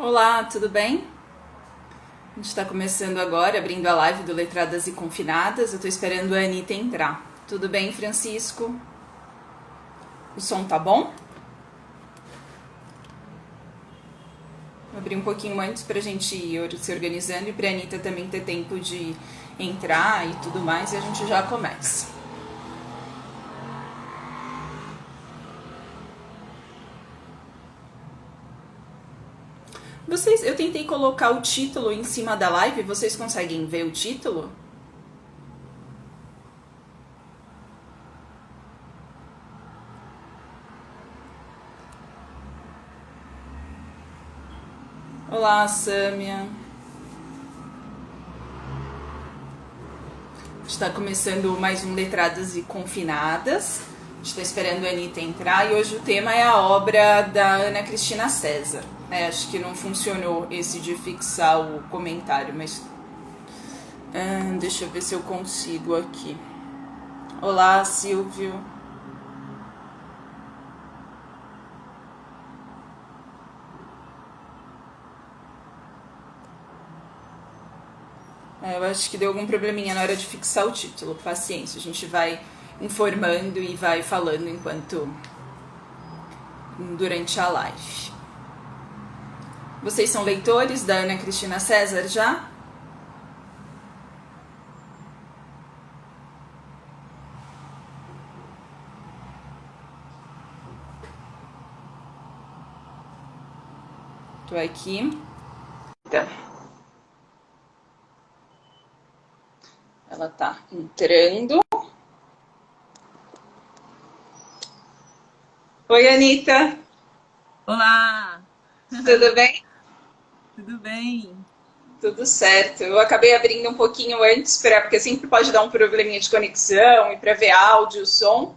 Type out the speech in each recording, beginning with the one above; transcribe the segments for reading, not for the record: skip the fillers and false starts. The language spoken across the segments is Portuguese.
Olá, tudo bem? A gente está começando agora, abrindo a live do Letradas e Confinadas. Eu estou esperando a Anitta entrar. Tudo bem, Francisco? O som tá bom? Vou abrir um pouquinho antes para a gente ir se organizando e para a Anitta também ter tempo de entrar e tudo mais, e a gente já começa. Eu tentei colocar o título em cima da live, vocês conseguem ver o título? Olá, Sâmia. Está começando mais um Letradas e Confinadas. A gente está esperando a Anitta entrar e hoje o tema é a obra da Ana Cristina César. Acho que não funcionou esse de fixar o comentário, mas deixa eu ver se eu consigo aqui. Olá, Silvio. Eu acho que deu algum probleminha na hora de fixar o título. Paciência, a gente vai informando e vai falando durante a live. Vocês são leitores da Ana Cristina César já? Tô aqui. Ela tá entrando. Oi, Anitta. Olá! Tudo bem? Tudo bem? Tudo certo. Eu acabei abrindo um pouquinho antes, porque sempre pode dar um probleminha de conexão e para ver áudio, som.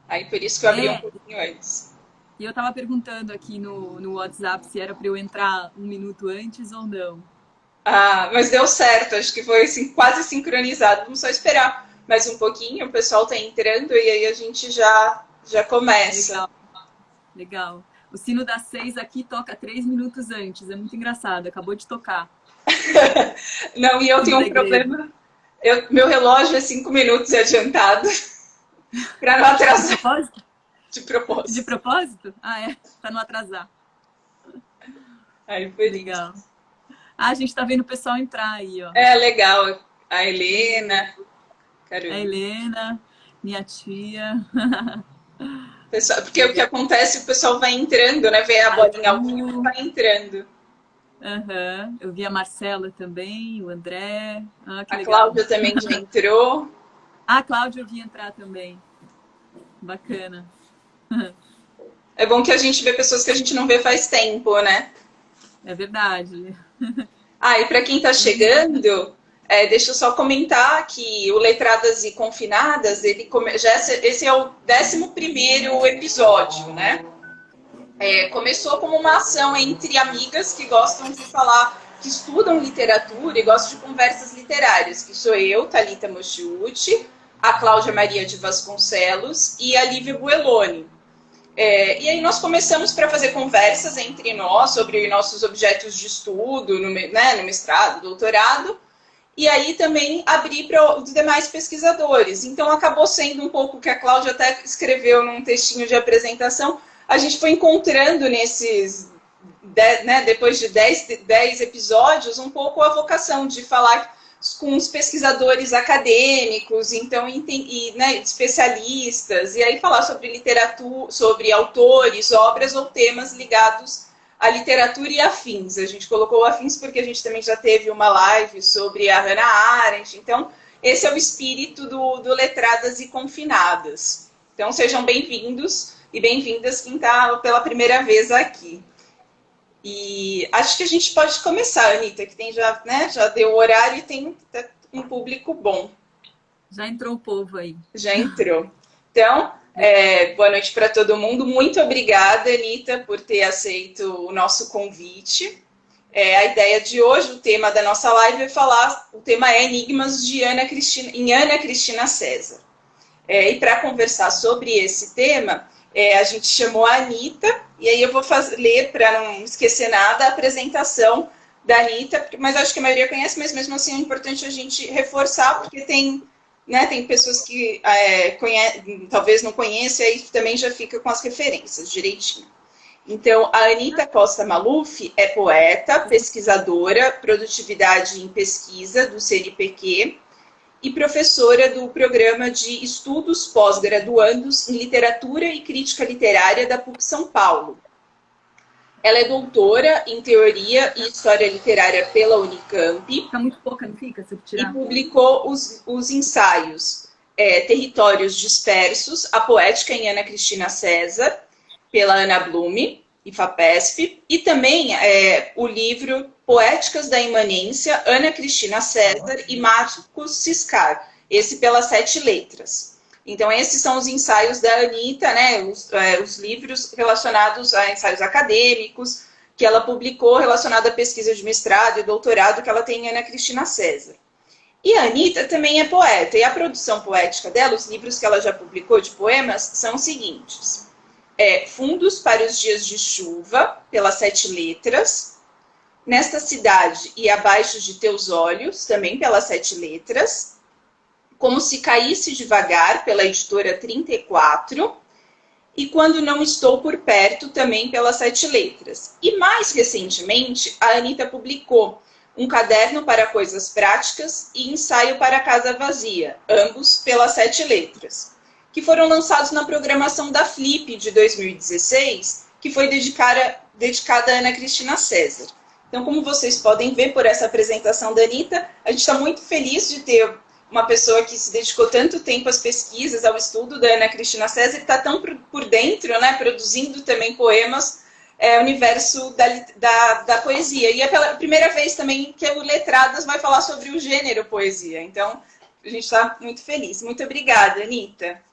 Aí por isso que eu abri um É, pouquinho antes. e eu tava perguntando aqui no WhatsApp se era para eu entrar um minuto antes ou não. Ah, mas deu certo. Acho que foi assim, quase sincronizado. Vamos só esperar mais um pouquinho. O pessoal tá entrando e aí a gente já começa. Legal, legal. O sino das 6 aqui toca 3 minutos antes. É muito engraçado. Acabou de tocar. Não, e O eu sino tenho da um igreja. problema. Meu relógio é 5 minutos adiantado para não De atrasar propósito? de De propósito. propósito? Ah, é. Pra não atrasar. Aí por isso. Legal. Ah, a gente tá vendo o pessoal entrar aí, ó. É legal. A Helena, A Carolina. Helena, minha tia, Porque o que acontece, o pessoal vai entrando, né? Vê a a bolinha ao vivo e Ju. vai entrando. Aham. Eu vi a Marcela também, o André. Ah, que A legal. Cláudia também já entrou. Ah, a Cláudia eu vi entrar também. Bacana. É bom que a gente vê pessoas que a gente não vê faz tempo, né? É verdade. Ah, e para quem está chegando, deixa eu só comentar que o Letradas e Confinadas, esse é o 11º episódio, né? Começou como uma ação entre amigas que gostam de falar, que estudam literatura e gostam de conversas literárias, que sou eu, Thalita Mochiuti, a Cláudia Maria de Vasconcelos e a Lívia Bueloni. E aí nós começamos para fazer conversas entre nós sobre nossos objetos de estudo, no mestrado, doutorado, e aí também abrir para os demais pesquisadores. Então acabou sendo um pouco o que a Cláudia até escreveu num textinho de apresentação, a gente foi encontrando depois de 10 episódios, um pouco a vocação de falar com os pesquisadores acadêmicos, então, especialistas, e aí falar sobre literatura, sobre autores, obras ou temas ligados à literatura e afins. A gente colocou afins porque a gente também já teve uma live sobre a Hannah Arendt, então esse é o espírito do Letradas e Confinadas. Então sejam bem-vindos e bem-vindas quem está pela primeira vez aqui. E acho que a gente pode começar, Anitta, que tem já deu o horário e tem um público bom. Já entrou o povo aí. Já entrou. Então, boa noite para todo mundo. Muito obrigada, Anitta, por ter aceito o nosso convite. A ideia de hoje, o tema da nossa live o tema é Enigmas de Ana Cristina César. E para conversar sobre esse tema, a gente chamou a Anitta, e aí eu vou ler, para não esquecer nada, a apresentação da Anitta, mas acho que a maioria conhece, mas mesmo assim é importante a gente reforçar, porque tem, né, tem pessoas que talvez não conheçam, e aí também já fica com as referências direitinho. Então, a Anitta Costa Maluf é poeta, pesquisadora, produtividade em pesquisa do CNPq e professora do programa de estudos pós-graduandos em literatura e crítica literária da PUC São Paulo. Ela é doutora em teoria e história literária pela Unicamp. Fica muito pouca, não fica? Se eu tirar. E publicou os ensaios Territórios Dispersos, a poética em Ana Cristina César, pela Ana Blume e FAPESP, e também o livro Poéticas da Imanência, Ana Cristina César e Marcos Ciscar, esse pelas 7 letras. Então, esses são os ensaios da Anitta, né, os livros relacionados a ensaios acadêmicos, que ela publicou relacionado à pesquisa de mestrado e doutorado que ela tem em Ana Cristina César. E a Anitta também é poeta, e a produção poética dela, os livros que ela já publicou de poemas, são os seguintes. Fundos para os Dias de Chuva, pelas 7 letras. Nesta Cidade e Abaixo de Teus Olhos, também pelas 7 letras. Como Se Caísse Devagar, pela editora 34. E Quando Não Estou Por Perto, também pelas 7 letras. E mais recentemente, a Anitta publicou Um Caderno para Coisas Práticas e Ensaio para Casa Vazia, ambos pelas 7 letras, que foram lançados na programação da Flip de 2016, que foi dedicada a Ana Cristina César. Então, como vocês podem ver por essa apresentação da Anitta, a gente está muito feliz de ter uma pessoa que se dedicou tanto tempo às pesquisas, ao estudo da Ana Cristina César, e está tão por dentro, né, produzindo também poemas, universo da poesia. E é pela primeira vez também que o Letradas vai falar sobre o gênero poesia. Então, a gente está muito feliz. Muito obrigada, Anitta.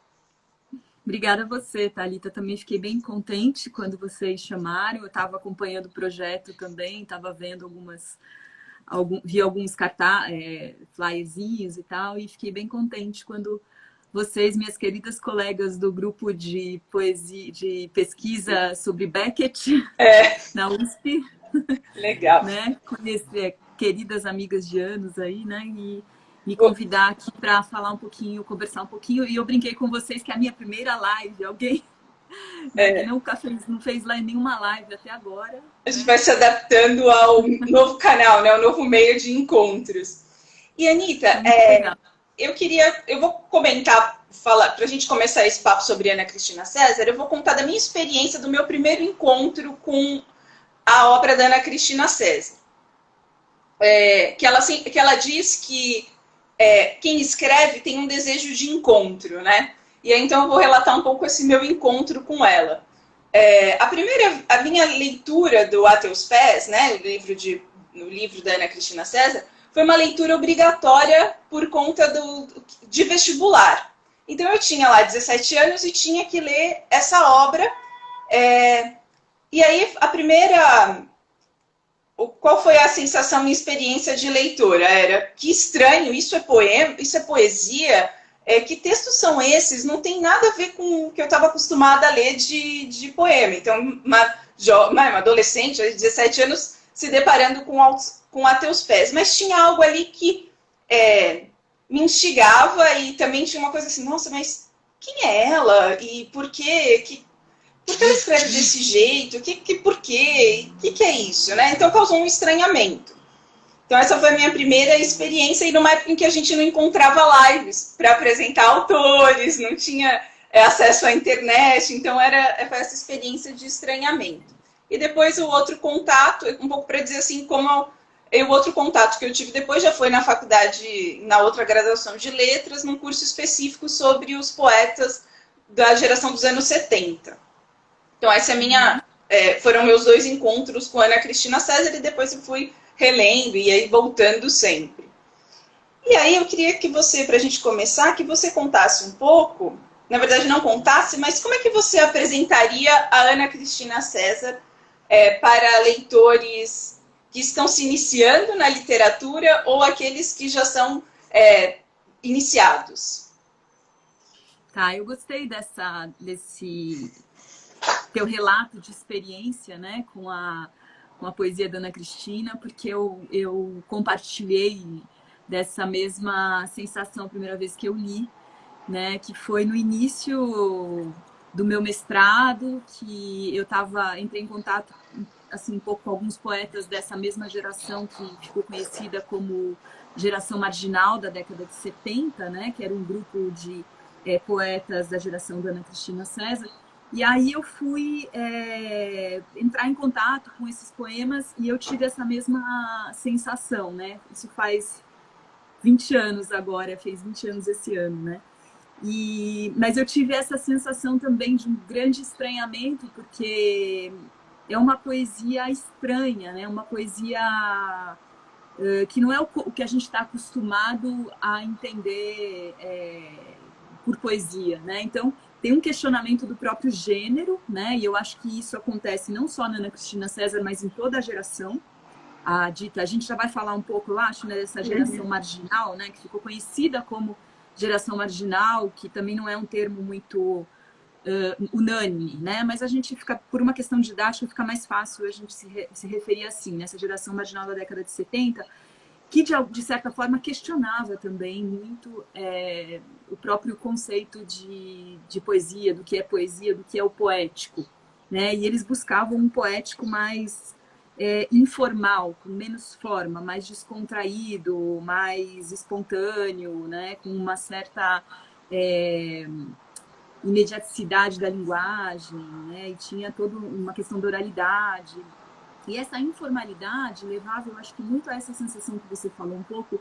Obrigada a você, Thalita. Também fiquei bem contente quando vocês chamaram. Eu estava acompanhando o projeto também, estava vendo vi alguns flyerzinhos e tal, e fiquei bem contente quando vocês, minhas queridas colegas do grupo de poesia, de pesquisa sobre Beckett, na USP. Legal. Né? Conhecer queridas amigas de anos aí, né? E me convidar aqui para falar um pouquinho, conversar um pouquinho. E eu brinquei com vocês que é a minha primeira live, alguém que não fez nenhuma live até agora. A gente vai se adaptando ao novo canal, né? Ao novo meio de encontros. E, Anitta, eu vou comentar, para a gente começar esse papo sobre Ana Cristina César, eu vou contar da minha experiência do meu primeiro encontro com a obra da Ana Cristina César. Que ela diz que quem escreve tem um desejo de encontro, né? E aí, então eu vou relatar um pouco esse meu encontro com ela. A minha leitura do A Teus Pés, né, no livro da Ana Cristina César, foi uma leitura obrigatória por conta de vestibular. Então eu tinha lá 17 anos e tinha que ler essa obra. E aí qual foi a sensação, minha experiência de leitora? Era, que estranho, isso é poema, isso é poesia, que textos são esses? Não tem nada a ver com o que eu estava acostumada a ler de poema. Então, uma adolescente, aos 17 anos, se deparando com A Teus Pés. Mas tinha algo ali que me instigava, e também tinha uma coisa assim, nossa, mas quem é ela? E por quê? Por que ela escreve desse jeito? Por quê? O que é isso? Né? Então causou um estranhamento. Então essa foi a minha primeira experiência, e numa época em que a gente não encontrava lives para apresentar autores, não tinha acesso à internet, então foi essa experiência de estranhamento. E depois o outro contato, um pouco para dizer assim, o outro contato que eu tive depois já foi na faculdade, na outra graduação de letras, num curso específico sobre os poetas da geração dos anos 70. Então, essa foram meus 2 encontros com Ana Cristina César, e depois eu fui relendo e aí voltando sempre. E aí eu queria que você, para a gente começar, que você contasse um pouco, na verdade não contasse, mas como é que você apresentaria a Ana Cristina César para leitores que estão se iniciando na literatura ou aqueles que já são iniciados? Tá, eu gostei teu relato de experiência, né, com a poesia da Ana Cristina, porque eu compartilhei dessa mesma sensação a primeira vez que eu li, né, que foi no início do meu mestrado, que eu entrei em contato assim, um pouco com alguns poetas dessa mesma geração que ficou conhecida como geração marginal da década de 70, né, que era um grupo de poetas da geração da Ana Cristina César. E aí eu fui entrar em contato com esses poemas e eu tive essa mesma sensação, né? Isso faz 20 anos agora, fez 20 anos esse ano, né? Mas eu tive essa sensação também de um grande estranhamento, porque é uma poesia estranha, né? Uma poesia que não é o que a gente está acostumado a entender por poesia, né? Então, tem um questionamento do próprio gênero, né? E eu acho que isso acontece não só na Ana Cristina César, mas em toda a geração. A gente já vai falar um pouco, eu acho, né, dessa geração marginal, né? Que ficou conhecida como geração marginal, que também não é um termo muito unânime, né? Mas a gente fica, por uma questão didática, fica mais fácil a gente se referir assim, nessa geração marginal da década de 70, que de certa forma questionava também muito o próprio conceito de poesia, do que é o poético, né? E eles buscavam um poético mais informal, com menos forma, mais descontraído, mais espontâneo, né? Com uma certa imediaticidade da linguagem, né? E tinha toda uma questão da oralidade. E essa informalidade levava, eu acho que muito a essa sensação que você falou um pouco,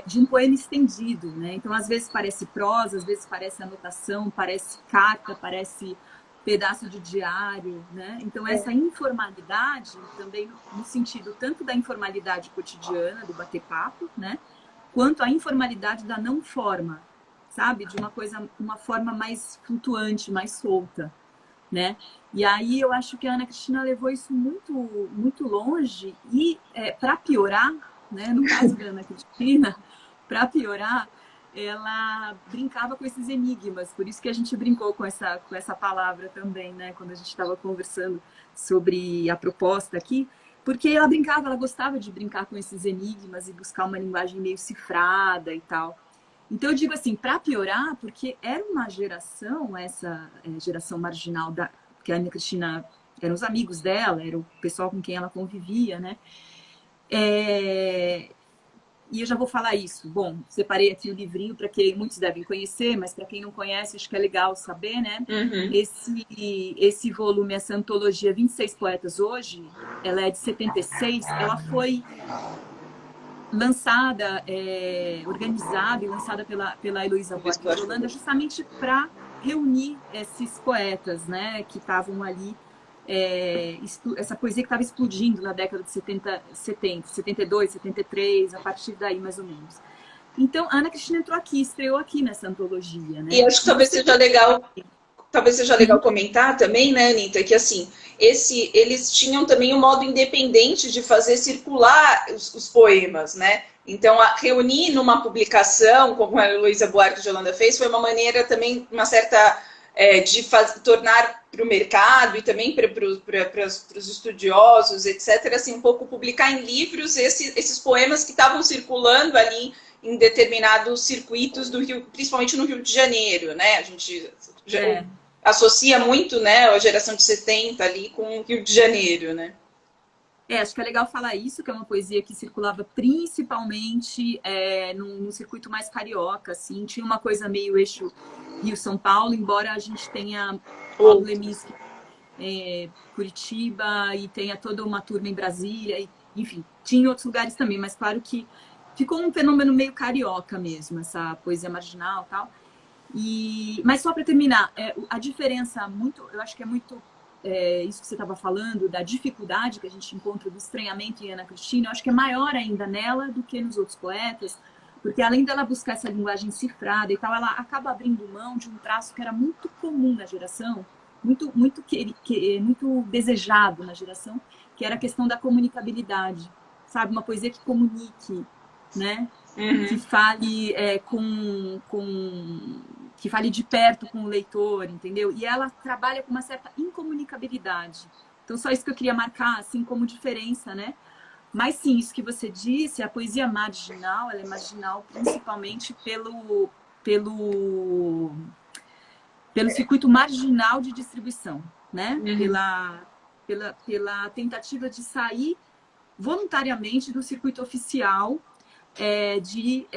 de um poema estendido, né? Então, às vezes parece prosa, às vezes parece anotação, parece carta, parece pedaço de diário, né? Então, essa informalidade, também no sentido tanto da informalidade cotidiana, do bater-papo, né? Quanto a informalidade da não forma, sabe? De uma forma mais flutuante, mais solta, né? E aí eu acho que a Ana Cristina levou isso muito, muito longe e, para piorar, né? No caso da Ana Cristina, para piorar, ela brincava com esses enigmas, por isso que a gente brincou com essa palavra também, né? Quando a gente estava conversando sobre a proposta aqui, porque ela gostava de brincar com esses enigmas e buscar uma linguagem meio cifrada e tal. Então eu digo assim, para piorar, porque era uma geração, essa geração marginal que a Ana Cristina eram os amigos dela, era o pessoal com quem ela convivia, né? E eu já vou falar isso. Bom, separei aqui o livrinho para que muitos devem conhecer, mas para quem não conhece, acho que é legal saber, né? Esse volume, essa antologia 26 Poetas Hoje, ela é de 76, ela foi lançada, organizada e lançada pela Heloísa Buarque de Holanda, justamente para reunir esses poetas, né, que estavam ali, essa poesia que estava explodindo na década de 70, 72, 73, a partir daí, mais ou menos. Então, a Ana Cristina estreou aqui nessa antologia, né? E acho que talvez seja legal comentar também, né, Anitta, que assim, eles tinham também um modo independente de fazer circular os poemas, né? Então, reunir numa publicação, como a Heloísa Buarque de Holanda fez, foi uma maneira também, uma certa, de tornar para o mercado e também para os estudiosos, etc., assim, um pouco publicar em livros esses poemas que estavam circulando ali em determinados circuitos do Rio, principalmente no Rio de Janeiro, né? A gente associa muito, né, a geração de 70 ali com o Rio de Janeiro, né? Acho que é legal falar isso, que é uma poesia que circulava principalmente num circuito mais carioca, assim. Tinha uma coisa meio eixo Rio-São Paulo, embora a gente tenha Paulo Leminski, Curitiba, e tenha toda uma turma em Brasília, e, enfim, tinha outros lugares também, mas claro que ficou um fenômeno meio carioca mesmo, essa poesia marginal e tal. Mas só para terminar, a diferença eu acho que é muito isso que você estava falando, da dificuldade que a gente encontra do estranhamento em Ana Cristina, eu acho que é maior ainda nela do que nos outros poetas, porque além dela buscar essa linguagem cifrada e tal, ela acaba abrindo mão de um traço que era muito comum na geração, muito desejado na geração, que era a questão da comunicabilidade, sabe? Uma poesia que comunique, né? Que fale que fale de perto com o leitor, entendeu? E ela trabalha com uma certa incomunicabilidade. Então, só isso que eu queria marcar, assim, como diferença, né? Mas sim, isso que você disse, a poesia marginal, ela é marginal principalmente pelo circuito marginal de distribuição, né? Uhum. Pela tentativa de sair voluntariamente do circuito oficial de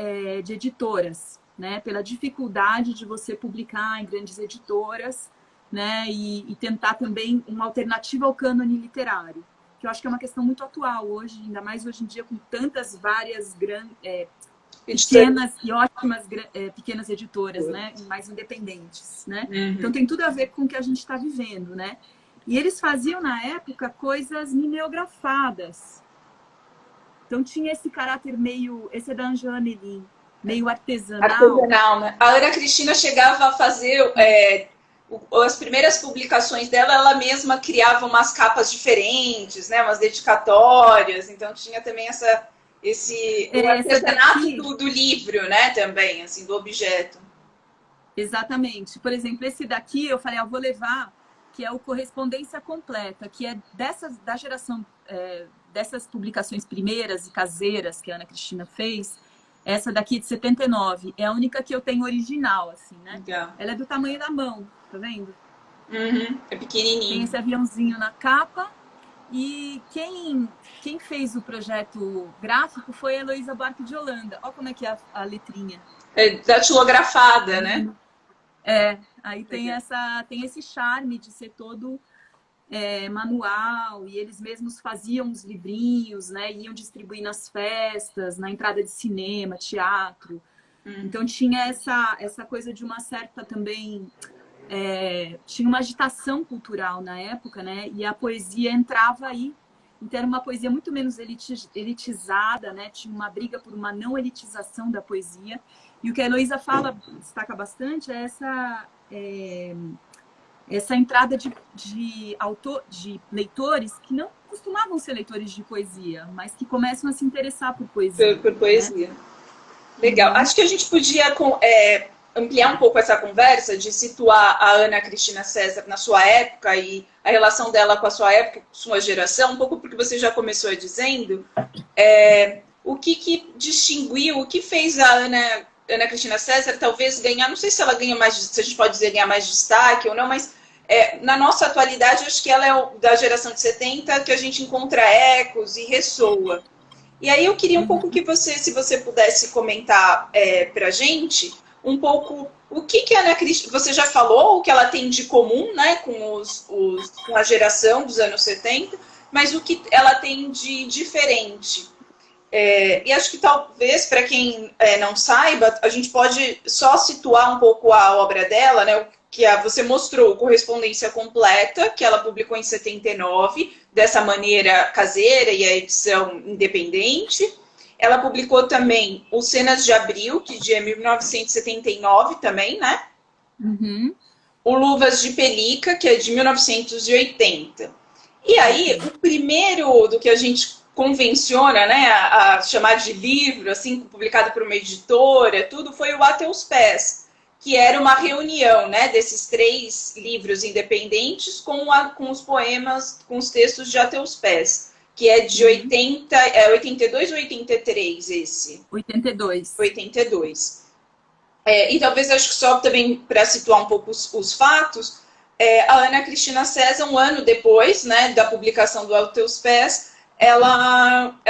editoras, né? Pela dificuldade de você publicar em grandes editoras, né? E tentar também uma alternativa ao cânone literário, que eu acho que é uma questão muito atual hoje, ainda mais hoje em dia, com tantas várias pequenas e ótimas pequenas editoras, né? Mais independentes, né? Uhum. Então tem tudo a ver com o que a gente está vivendo, né? E eles faziam, na época, coisas mimeografadas. Então tinha esse caráter meio... Esse é da Angela Melin, meio artesanal. Artesanal, né? A Ana Cristina chegava a fazer... as primeiras publicações dela, ela mesma criava umas capas diferentes, né? Umas dedicatórias. Então tinha também o artesanato do livro, né? Também, assim, do objeto. Exatamente. Por exemplo, esse daqui eu falei, eu vou levar, que é o Correspondência Completa, que é da geração dessas publicações primeiras e caseiras que a Ana Cristina fez. Essa daqui de 79 é a única que eu tenho original, assim, né? Legal. Ela é do tamanho da mão, tá vendo? Uhum. É pequenininho. Tem esse aviãozinho na capa. E quem fez o projeto gráfico foi a Heloísa Buarque de Holanda. Olha como é que é a letrinha. É datilografada, né? Aí tem esse charme de ser todo manual, e eles mesmos faziam os livrinhos, né? Iam distribuir nas festas, na entrada de cinema, teatro. Então tinha essa coisa de uma certa também... tinha uma agitação cultural na época, né? E a poesia entrava aí. Então era uma poesia muito menos elitizada, né? Tinha uma briga por uma não elitização da poesia. E o que a Heloísa destaca bastante é essa entrada de leitores que não costumavam ser leitores de poesia, mas que começam a se interessar por poesia. Por poesia. Né? Legal. Acho que a gente podia ampliar um pouco essa conversa, de situar a Ana Cristina César na sua época e a relação dela com a sua época, com sua geração, um pouco porque você já começou dizendo, o que distinguiu, o que fez a Ana Cristina César talvez ganhar, não sei se ela ganha mais, se a gente pode dizer ganhar mais destaque ou não, mas na nossa atualidade, acho que ela é da geração de 70, que a gente encontra ecos e ressoa. E aí eu queria um pouco que se você pudesse comentar pra gente, um pouco o que a Ana Cristina, você já falou o que ela tem de comum, né, com a geração dos anos 70, mas o que ela tem de diferente. E acho que talvez, para quem não saiba, a gente pode só situar um pouco a obra dela, né, que você mostrou, Correspondência Completa, que ela publicou em 79, dessa maneira caseira e a edição independente. Ela publicou também o Cenas de Abril, que é 1979 também, né? Uhum. O Luvas de Pelica, que é de 1980. E aí, o primeiro do que a gente convenciona, né, a chamar de livro, assim, publicado por uma editora, tudo, foi o A Teus Pés, que era uma reunião, né, desses 3 livros independentes com os poemas, com os textos de A Teus Pés, que é de 82 ou 83 esse? 82. 82. E talvez, acho que só também para situar um pouco os fatos, a Ana Cristina César, um ano depois, né, da publicação do A Teus Pés, ela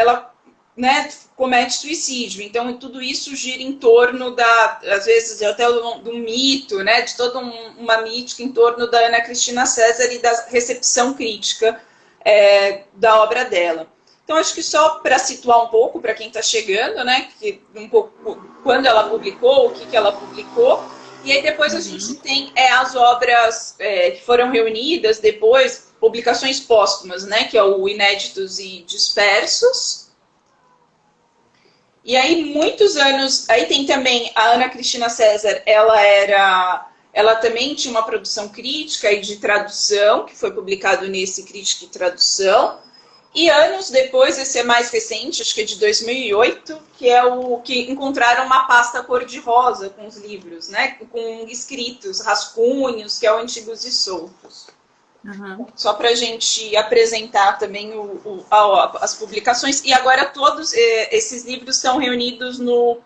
né, comete suicídio. Então, tudo isso gira em torno às vezes, até do mito, né, de toda uma mítica em torno da Ana Cristina César e da recepção crítica da obra dela. Então, acho que só para situar um pouco, para quem está chegando, né, um pouco quando ela publicou, o que ela publicou, e aí depois a gente tem as obras que foram reunidas depois, publicações póstumas, né, que é o Inéditos e Dispersos. E aí, muitos anos... Aí tem também a Ana Cristina César, ela também tinha uma produção crítica e de tradução, que foi publicado nesse Crítica e Tradução. E anos depois, esse é mais recente, acho que é de 2008, que é o que encontraram uma pasta cor-de-rosa com os livros, né? Com escritos, rascunhos, que é o Antigos e Soltos. Uhum. Só para a gente apresentar também as publicações. E agora todos esses livros estão reunidos no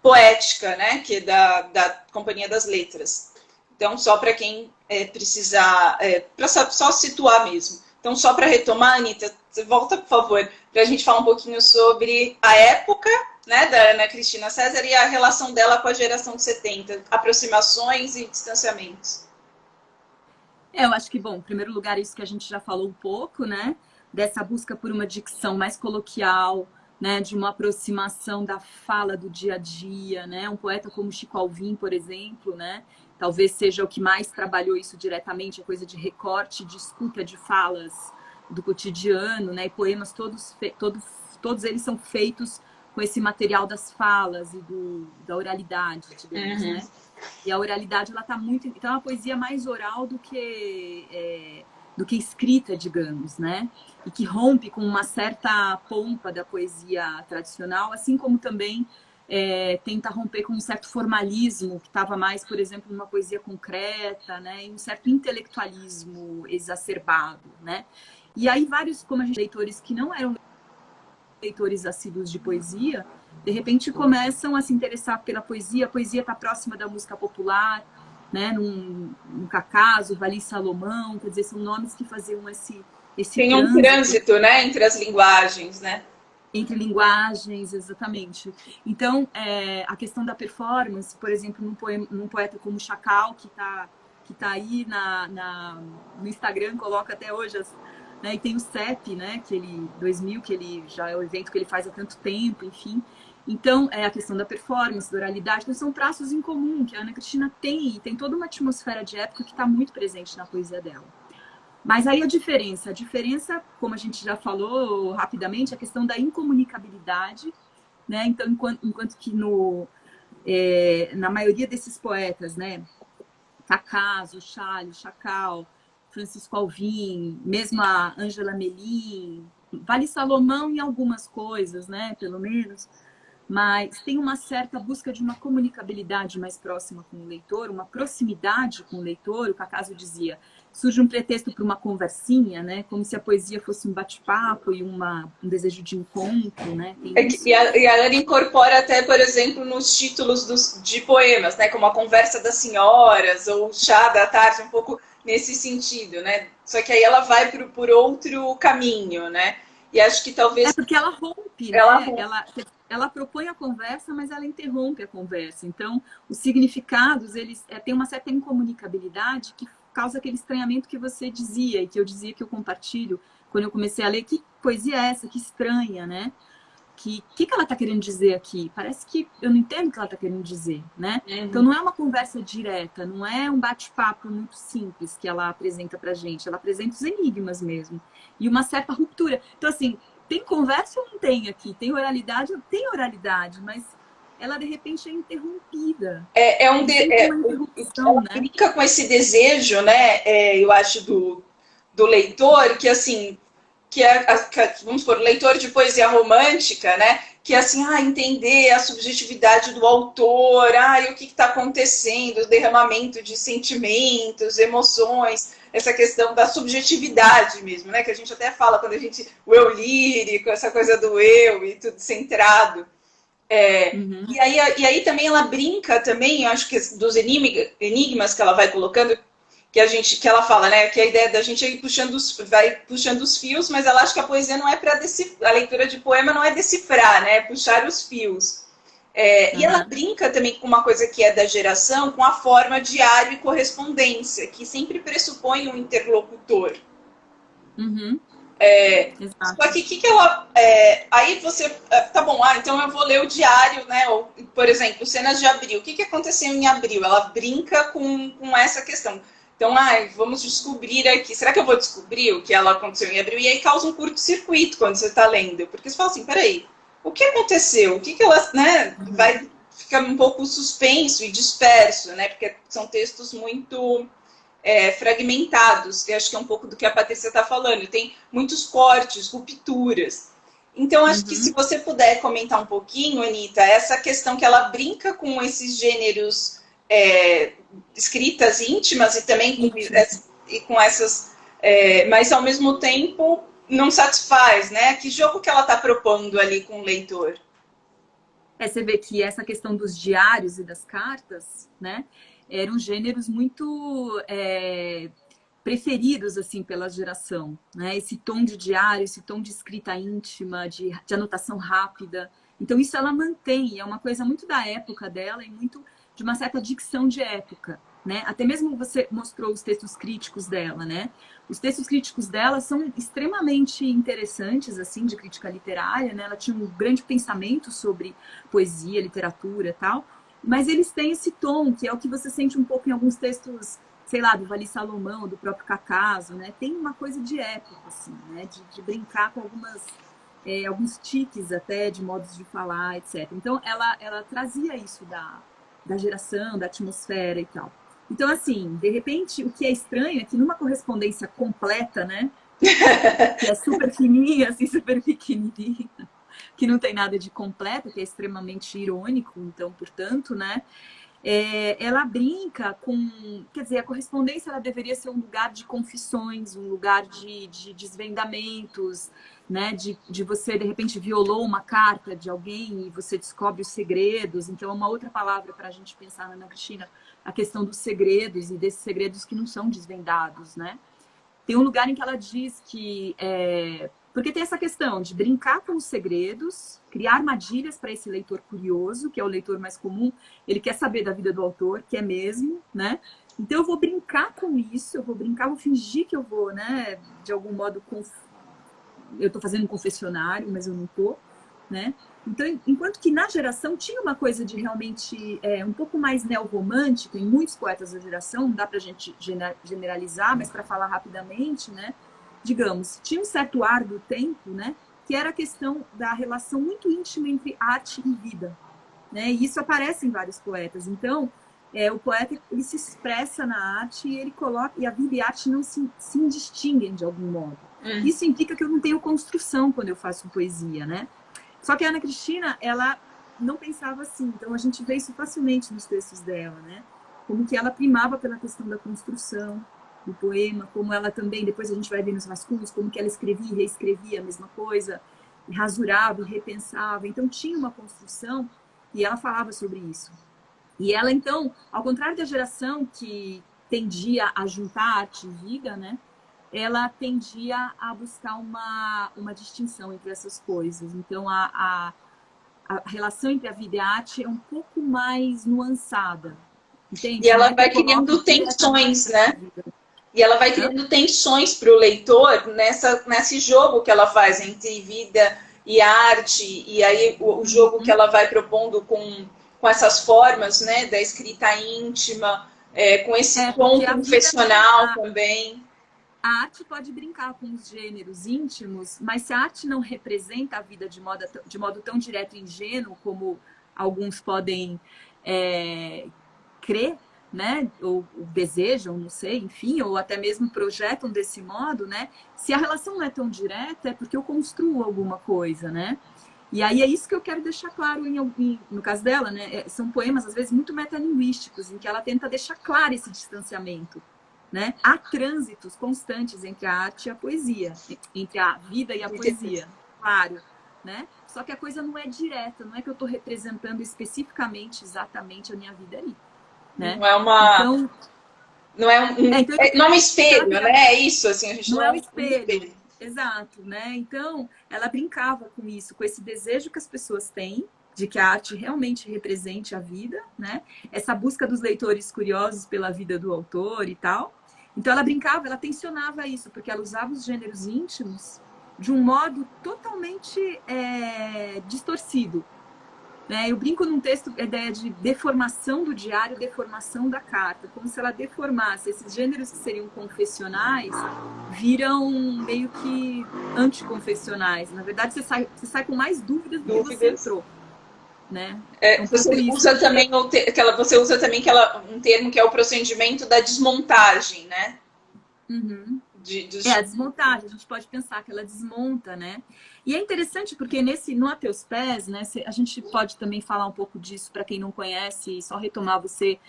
Poética, né? Que é da Companhia das Letras. Então, só para quem precisar, para só situar mesmo. Então, só para retomar, Anitta, volta, por favor, para a gente falar um pouquinho sobre a época, né, da Ana Cristina César e a relação dela com a geração de 70, aproximações e distanciamentos. Eu acho que, bom, em primeiro lugar, isso que a gente já falou um pouco, né? Dessa busca por uma dicção mais coloquial, né? De uma aproximação da fala do dia a dia, né? Um poeta como Chico Alvim, por exemplo, né? Talvez seja o que mais trabalhou isso diretamente, a coisa de recorte, de escuta de falas do cotidiano, né? E poemas todos eles são feitos com esse material das falas e da oralidade, digamos, né? E a oralidade, ela tá muito... Então, é uma poesia mais oral do que escrita, digamos, né? E que rompe com uma certa pompa da poesia tradicional, assim como também tenta romper com um certo formalismo, que estava mais, por exemplo, numa poesia concreta, né? E um certo intelectualismo exacerbado, né? E aí, vários, como a gente, leitores que não eram leitores assíduos de poesia, de repente começam a se interessar pela poesia. A poesia está próxima da música popular, né? Num Cacaso, Vali Salomão, quer dizer, são nomes que faziam esse Tem um trânsito, né, entre as linguagens, né? Entre linguagens, exatamente. Então, a questão da performance, por exemplo, num poeta como Chacal, que tá aí no Instagram, coloca até hoje né, e tem o CEP, né, 2000, que ele já é o evento que ele faz há tanto tempo, enfim. Então, a questão da performance, da oralidade, então são traços em comum que a Ana Cristina tem, e tem toda uma atmosfera de época que está muito presente na poesia dela. Mas aí a diferença, como a gente já falou rapidamente, a questão da incomunicabilidade, né? Então, enquanto que na maioria desses poetas, né, Cacaso, Chaves, Chacal, Francisco Alvim, mesmo a Ângela Melin, Vale Salomão em algumas coisas, né, pelo menos, mas tem uma certa busca de uma comunicabilidade mais próxima com o leitor, uma proximidade com o leitor. O Cacaso dizia, surge um pretexto para uma conversinha, né? Como se a poesia fosse um bate-papo e um desejo de encontro, né? E a Ana incorpora até, por exemplo, nos títulos de poemas, né? Como a Conversa das Senhoras ou o Chá da Tarde, um pouco nesse sentido, né? Só que aí ela vai por outro caminho, né? E acho que talvez... porque ela rompe, né? Ela propõe a conversa, mas ela interrompe a conversa. Então, os significados, eles têm uma certa incomunicabilidade que causa aquele estranhamento que você dizia, e que eu dizia que eu compartilho, quando eu comecei a ler, que poesia é essa? Que estranha, né? Que ela está querendo dizer aqui? Parece que eu não entendo o que ela está querendo dizer, né? Uhum. Então, não é uma conversa direta, não é um bate-papo muito simples que ela apresenta pra gente. Ela apresenta os enigmas mesmo. E uma certa ruptura. Então, assim, tem conversa ou não tem aqui? Tem oralidade? Tem oralidade, mas ela, de repente, é interrompida. Ela brinca com esse desejo, né? Eu acho, do leitor, que, assim... vamos supor, leitor de poesia romântica, né? Que é assim, entender a subjetividade do autor, o que está acontecendo, o derramamento de sentimentos, emoções, essa questão da subjetividade mesmo, né? Que a gente até fala quando o eu lírico, essa coisa do eu e tudo centrado. Uhum. E aí também ela brinca também, eu acho que dos enigmas que ela vai colocando, que ela fala, né? Que a ideia da gente é vai puxando os fios, mas ela acha que a poesia não é para decifrar, a leitura de poema não é decifrar, né? É puxar os fios. E ela brinca também com uma coisa que é da geração, com a forma diário e correspondência, que sempre pressupõe um interlocutor. Uhum. Só que ela... aí você... Tá bom, então eu vou ler o diário, né? Ou, por exemplo, cenas de abril. O que aconteceu em abril? Ela brinca com essa questão. Então, vamos descobrir aqui. Será que eu vou descobrir o que ela aconteceu em abril? E aí causa um curto-circuito quando você está lendo. Porque você fala assim, peraí, o que aconteceu? O que ela... né? Fica um pouco suspenso e disperso, né? Porque são textos muito... fragmentados, que acho que é um pouco do que a Patrícia está falando. Tem muitos cortes, rupturas. Então, acho que se você puder comentar um pouquinho, Anita, essa questão que ela brinca com esses gêneros escritas íntimas e também com essas... mas, ao mesmo tempo, não satisfaz, né? Que jogo que ela está propondo ali com o leitor? Você vê que essa questão dos diários e das cartas, né? Eram gêneros muito preferidos assim pela geração, né? Esse tom de diário, esse tom de escrita íntima, de anotação rápida. Então isso ela mantém, é uma coisa muito da época dela e muito de uma certa dicção de época, né? Até mesmo você mostrou os textos críticos dela, né? Os textos críticos dela são extremamente interessantes, assim, de crítica literária, né? Ela tinha um grande pensamento sobre poesia, literatura e tal, mas eles têm esse tom, que é o que você sente um pouco em alguns textos, sei lá, do Vali Salomão, do próprio Cacaso, né? Tem uma coisa de época, assim, né? De brincar com alguns tiques até, de modos de falar, etc. Então, ela trazia isso da geração, da atmosfera e tal. Então, assim, de repente, o que é estranho é que numa correspondência completa, né? Que é super fininha, assim, super pequenininha, que não tem nada de completo, que é extremamente irônico, então, portanto, né? Ela brinca com... Quer dizer, a correspondência ela deveria ser um lugar de confissões, um lugar de desvendamentos, né? De você, de repente, violou uma carta de alguém e você descobre os segredos. Então, é uma outra palavra para a gente pensar, Ana Cristina, a questão dos segredos e desses segredos que não são desvendados, né? Tem um lugar em que ela diz que... Porque tem essa questão de brincar com os segredos, criar armadilhas para esse leitor curioso, que é o leitor mais comum, ele quer saber da vida do autor, que é mesmo, né? Então eu vou brincar com isso, eu vou brincar, vou fingir que eu vou, né? De algum modo, eu estou fazendo um confessionário, mas eu não estou, né? Então, enquanto que na geração tinha uma coisa de realmente um pouco mais neorromântica, em muitos poetas da geração, não dá para a gente generalizar, mas para falar rapidamente, né? Digamos, tinha um certo ar do tempo, né? Que era a questão da relação muito íntima entre arte e vida, né? E isso aparece em vários poetas. Então, o poeta ele se expressa na arte e ele coloca e a vida e a arte não se indistinguem de algum modo. Isso implica que eu não tenho construção quando eu faço poesia, né? Só que a Ana Cristina, ela não pensava assim. Então, a gente vê isso facilmente nos textos dela, né? Como que ela primava pela questão da construção do poema, como ela também, depois a gente vai ver nos rascunhos, como que ela escrevia e reescrevia a mesma coisa, e rasurava e repensava. Então, tinha uma construção e ela falava sobre isso. E ela, então, ao contrário da geração que tendia a juntar arte e vida, né? Ela tendia a buscar uma distinção entre essas coisas. Então, a relação entre a vida e a arte é um pouco mais nuançada. Entende? E ela vai criando tensões, né? E ela vai criando tensões para o leitor nesse jogo que ela faz entre vida e arte. E aí o jogo que ela vai propondo com essas formas, né? Da escrita íntima, com esse tom confessional também. A arte pode brincar com os gêneros íntimos, mas se a arte não representa a vida de modo tão direto e ingênuo como alguns podem crer, né? Ou desejam, não sei, enfim, ou até mesmo projetam desse modo, né? Se a relação não é tão direta, é porque eu construo alguma coisa, né? E aí é isso que eu quero deixar claro no caso dela, né? São poemas, às vezes, muito metalinguísticos, em que ela tenta deixar claro esse distanciamento, né? Há trânsitos constantes entre a arte e a poesia, entre a vida e a poesia, claro, né? Só que a coisa não é direta, não é que eu estou representando especificamente, exatamente a minha vida ali. Né? Não é uma... Então, não é um espelho, né? É isso, assim, a gente não é um espelho. Exato, né? Então, ela brincava com isso, com esse desejo que as pessoas têm de que a arte realmente represente a vida, né? Essa busca dos leitores curiosos pela vida do autor e tal. Então, ela brincava, ela tensionava isso, porque ela usava os gêneros íntimos de um modo totalmente distorcido. Né? Eu brinco num texto a ideia de deformação do diário, deformação da carta, como se ela deformasse. Esses gêneros que seriam confessionais viram meio que anticonfessionais. Na verdade, você sai com mais dúvidas do que você entrou. né? Você usa também um termo que é o procedimento da desmontagem, né? Uhum. A desmontagem, a gente pode pensar que ela desmonta, né? E é interessante porque no A Teus Pés, né? A gente pode também falar um pouco disso para quem não conhece, só retomar você.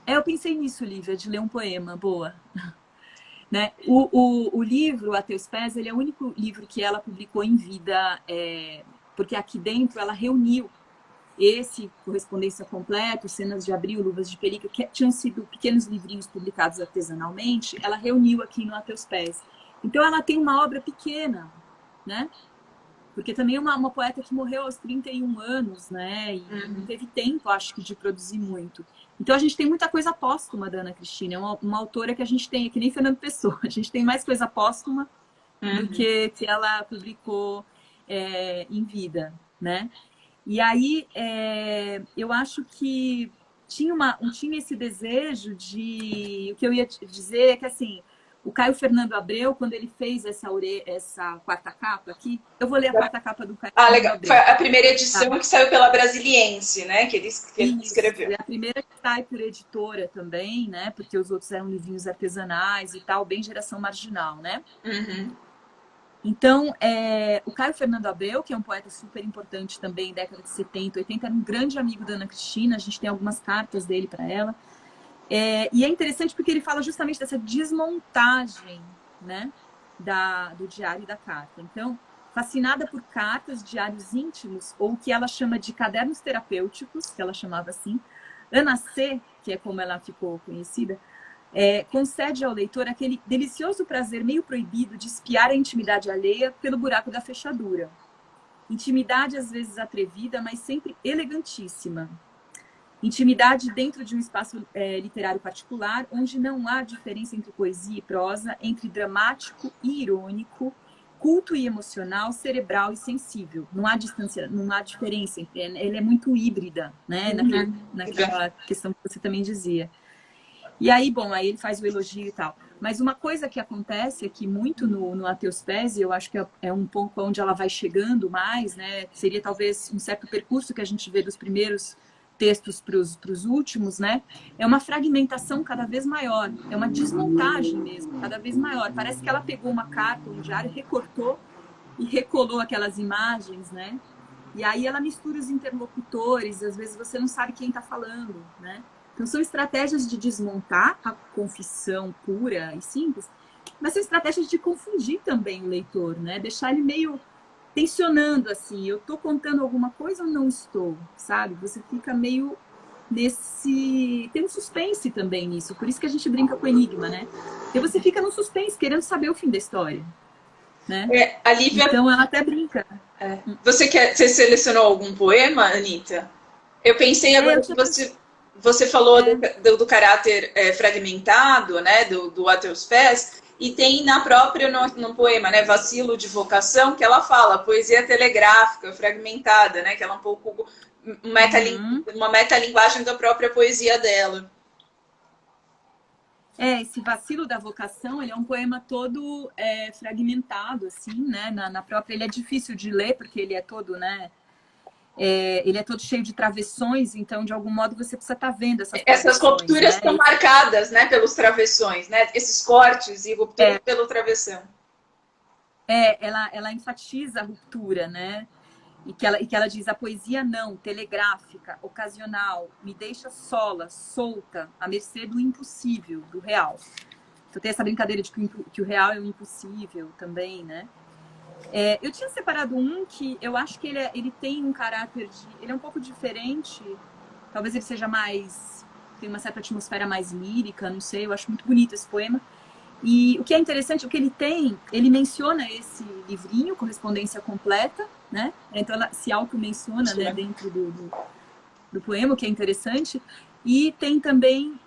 Eu pensei nisso, Lívia, de ler um poema, boa. Né? O livro A Teus Pés, ele é o único livro que ela publicou em vida, porque aqui dentro ela reuniu esse Correspondência Completa, Cenas de Abril, Luvas de Pelica, que tinham sido pequenos livrinhos publicados artesanalmente, ela reuniu aqui no A Teus Pés. Então ela tem uma obra pequena, né? Porque também é uma poeta que morreu aos 31 anos, né? E não teve tempo, acho que, de produzir muito. Então a gente tem muita coisa póstuma da Ana Cristina. É uma autora que a gente tem, que nem Fernando Pessoa, a gente tem mais coisa póstuma do que ela publicou em vida, né? E aí, eu acho que tinha esse desejo de... O que eu ia dizer é que, assim, o Caio Fernando Abreu, quando ele fez essa quarta capa aqui... Eu vou ler a quarta capa do Caio Fernando legal. Abreu. Foi a primeira edição que saiu pela Brasiliense, né? Que ele escreveu. É a primeira que sai por editora também, né? Porque os outros eram livrinhos artesanais e tal, bem geração marginal, né? Então, o Caio Fernando Abreu, que é um poeta super importante também, década de 70, 80, era um grande amigo da Ana Cristina, a gente tem algumas cartas dele para ela. E é interessante porque ele fala justamente dessa desmontagem, né, do diário e da carta. Então, fascinada por cartas, diários íntimos, ou o que ela chama de cadernos terapêuticos, que ela chamava assim, Ana C., que é como ela ficou conhecida, concede ao leitor aquele delicioso prazer meio proibido de espiar a intimidade alheia pelo buraco da fechadura. Intimidade às vezes atrevida, mas sempre elegantíssima. Intimidade dentro de um espaço literário particular, onde não há diferença entre poesia e prosa, entre dramático e irônico, culto e emocional, cerebral e sensível. Não há distância, não há diferença. Ele é muito híbrida, né? Naquela questão que você também dizia. E aí, bom, aí ele faz o elogio e tal. Mas uma coisa que acontece aqui muito no A Teus Pés, e eu acho que é um pouco onde ela vai chegando mais, né? Seria talvez um certo percurso que a gente vê dos primeiros textos para os últimos, né? É uma fragmentação cada vez maior, é uma desmontagem mesmo, cada vez maior. Parece que ela pegou uma carta, um diário, recortou e recolou aquelas imagens, né? E aí ela mistura os interlocutores, às vezes você não sabe quem está falando, né? Então, são estratégias de desmontar a confissão pura e simples, mas são estratégias de confundir também o leitor, né? Deixar ele meio tensionando, assim, eu estou contando alguma coisa ou não estou, sabe? Você fica meio nesse... Tem um suspense também nisso, por isso que a gente brinca com o enigma, né? Porque você fica no suspense, querendo saber o fim da história, né? A Lívia... Então, ela até brinca. Você selecionou algum poema, Anitta? Eu pensei agora que você falou do caráter fragmentado, né, do A Teus Pés, e tem na própria, no poema, né, Vacilo de Vocação, que ela fala poesia telegráfica, fragmentada, né, que ela é um pouco uma metalinguagem da própria poesia dela. Esse Vacilo da Vocação, ele é um poema todo fragmentado, assim, né, na própria... Ele é difícil de ler, porque ele é todo, né... ele é todo cheio de travessões, então, de algum modo, você precisa estar vendo essas rupturas, né? Estão marcadas, né, pelos travessões, né? Esses cortes e rupturas pelo travessão. Ela enfatiza a ruptura, né? E que ela diz, a poesia não, telegráfica, ocasional, me deixa sola, solta, à mercê do impossível, do real. Então tem essa brincadeira de que o real é o impossível também, né? Eu tinha separado um que eu acho que ele tem um caráter de... Ele é um pouco diferente, talvez ele seja mais... Tem uma certa atmosfera mais lírica, não sei, eu acho muito bonito esse poema. E o que é interessante, o que ele tem, ele menciona esse livrinho, Correspondência Completa, né? Então ela se auto-menciona, né, dentro do poema, o que é interessante. E tem também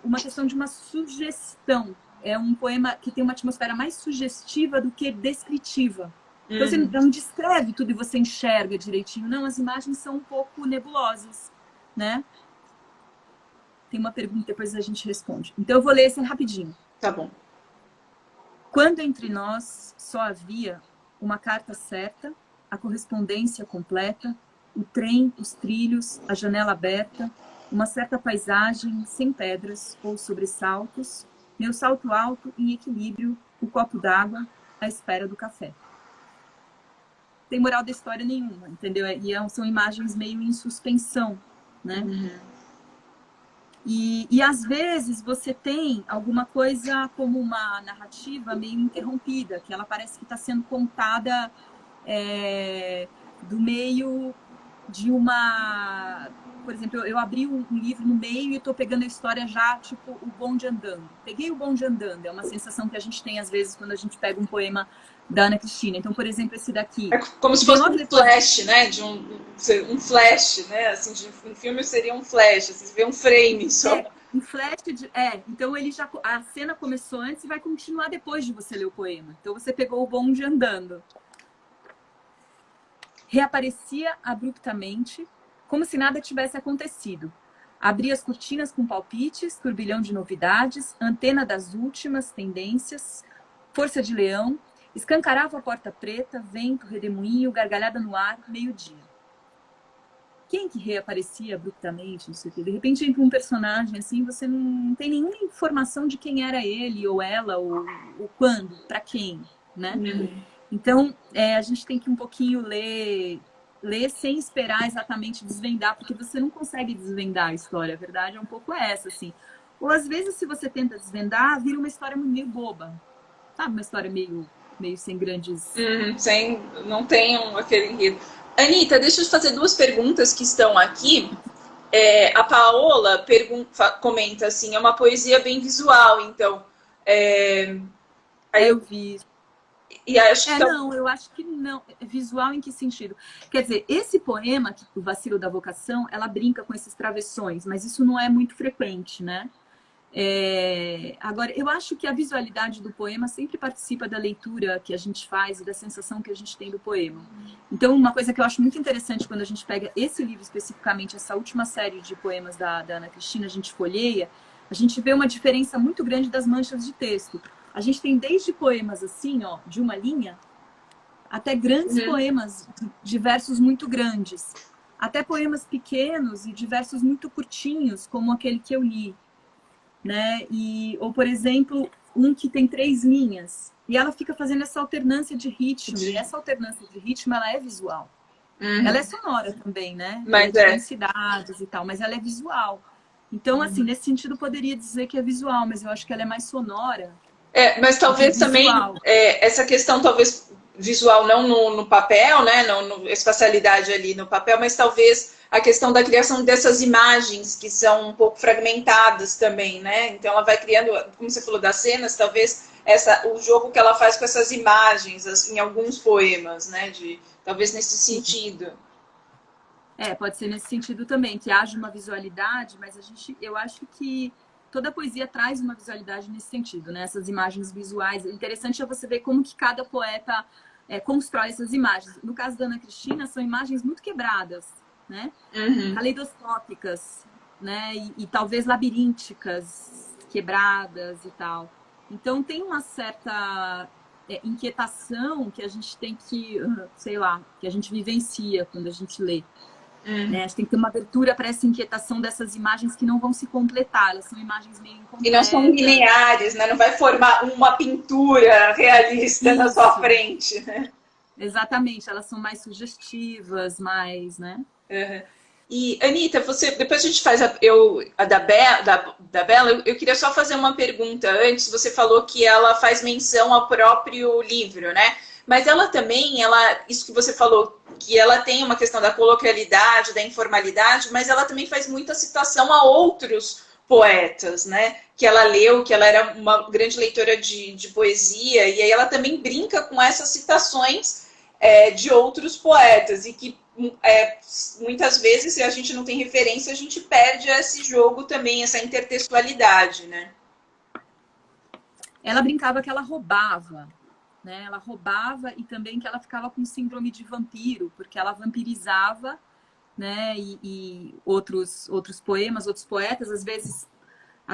uma questão de uma sugestão. É um poema que tem uma atmosfera mais sugestiva do que descritiva. Então você não descreve tudo e você enxerga direitinho. Não, as imagens são um pouco nebulosas, né? Tem uma pergunta, depois a gente responde. Então eu vou ler esse rapidinho. Tá bom. Quando entre nós só havia uma carta certa, a correspondência completa, o trem, os trilhos, a janela aberta, uma certa paisagem sem pedras ou sobressaltos, meu salto alto em equilíbrio, o copo d'água, à espera do café. Tem moral da história nenhuma, entendeu? São imagens meio em suspensão, né? Uhum. E às vezes você tem alguma coisa como uma narrativa meio interrompida, que ela parece que está sendo contada do meio de uma... Por exemplo, eu abri um livro no meio e estou pegando a história já, tipo, o bonde andando. Peguei o bonde andando, é uma sensação que a gente tem às vezes quando a gente pega um poema da Ana Cristina. Então, por exemplo, esse daqui. É como se fosse um flash, né? De um flash, né? Assim, de um filme seria um flash, assim, você vê um frame só. Um flash então ele já a cena começou antes e vai continuar depois de você ler o poema. Então você pegou o bonde andando. Reaparecia abruptamente, como se nada tivesse acontecido. Abria as cortinas com palpites, turbilhão de novidades, antena das últimas tendências, força de leão, escancarava a porta preta, vento, redemoinho, gargalhada no ar, meio-dia. Quem que reaparecia abruptamente, não sei o quê? De repente entra um personagem assim, você não tem nenhuma informação de quem era ele ou ela, ou quando, para quem, né? Então, a gente tem que um pouquinho ler sem esperar exatamente desvendar, porque você não consegue desvendar a história, a verdade é um pouco essa, assim. Ou às vezes, se você tenta desvendar, vira uma história meio boba, sabe? Uma história meio sem grandes... Não tem aquele enredo. Anitta, deixa eu te fazer duas perguntas que estão aqui. A Paola comenta assim, é uma poesia bem visual, então... eu vi. E acho que não, eu acho que não. Visual em que sentido? Quer dizer, esse poema, O Vacilo da Vocação, ela brinca com esses travessões, mas isso não é muito frequente, né? Agora, eu acho que a visualidade do poema sempre participa da leitura que a gente faz e da sensação que a gente tem do poema. Então, uma coisa que eu acho muito interessante quando a gente pega esse livro especificamente, essa última série de poemas da Ana Cristina, a gente folheia, a gente vê uma diferença muito grande das manchas de texto. A gente tem desde poemas assim, ó, de uma linha, até grandes poemas de versos muito grandes. Até poemas pequenos e de versos muito curtinhos, como aquele que eu li. Né? Ou, por exemplo, um que tem 3 linhas. E ela fica fazendo essa alternância de ritmo. E essa alternância de ritmo, ela é visual. Ela é sonora também, né? Mas ela é de densidades e tal, mas ela é visual. Então, assim, nesse sentido, poderia dizer que é visual, mas eu acho que ela é mais sonora. Mas talvez também essa questão, talvez visual não no papel, né? Não no espacialidade ali no papel, mas talvez a questão da criação dessas imagens que são um pouco fragmentadas também, né? Então ela vai criando, como você falou das cenas, talvez o jogo que ela faz com essas imagens em alguns poemas, né? Talvez nesse sentido. Pode ser nesse sentido também, que haja uma visualidade, mas eu acho que toda a poesia traz uma visualidade nesse sentido, né? Essas imagens visuais. O interessante é você ver como que cada poeta constrói essas imagens. No caso da Ana Cristina, são imagens muito quebradas, né? Caleidoscópicas, né? E talvez labirínticas, quebradas e tal. Então tem uma certa inquietação que a gente tem que, sei lá, que a gente vivencia quando a gente lê. Né? A gente tem que ter uma abertura para essa inquietação dessas imagens que não vão se completar, elas são imagens meio incompletas. E não são lineares, né? Não vai formar uma pintura realista na sua frente, né? Exatamente, elas são mais sugestivas, mais, né? E, Anitta, depois a gente faz a da Bela, eu queria só fazer uma pergunta antes. Você falou que ela faz menção ao próprio livro, né? Mas ela também, isso que você falou, que ela tem uma questão da coloquialidade, da informalidade, mas ela também faz muita citação a outros poetas, né? Que ela leu, que ela era uma grande leitora de poesia, e aí ela também brinca com essas citações de outros poetas, e que muitas vezes, se a gente não tem referência, a gente perde esse jogo também, essa intertextualidade, né? Ela brincava que ela roubava, né? Ela roubava e também que ela ficava com síndrome de vampiro, porque ela vampirizava, né? E outros poemas, outros poetas, às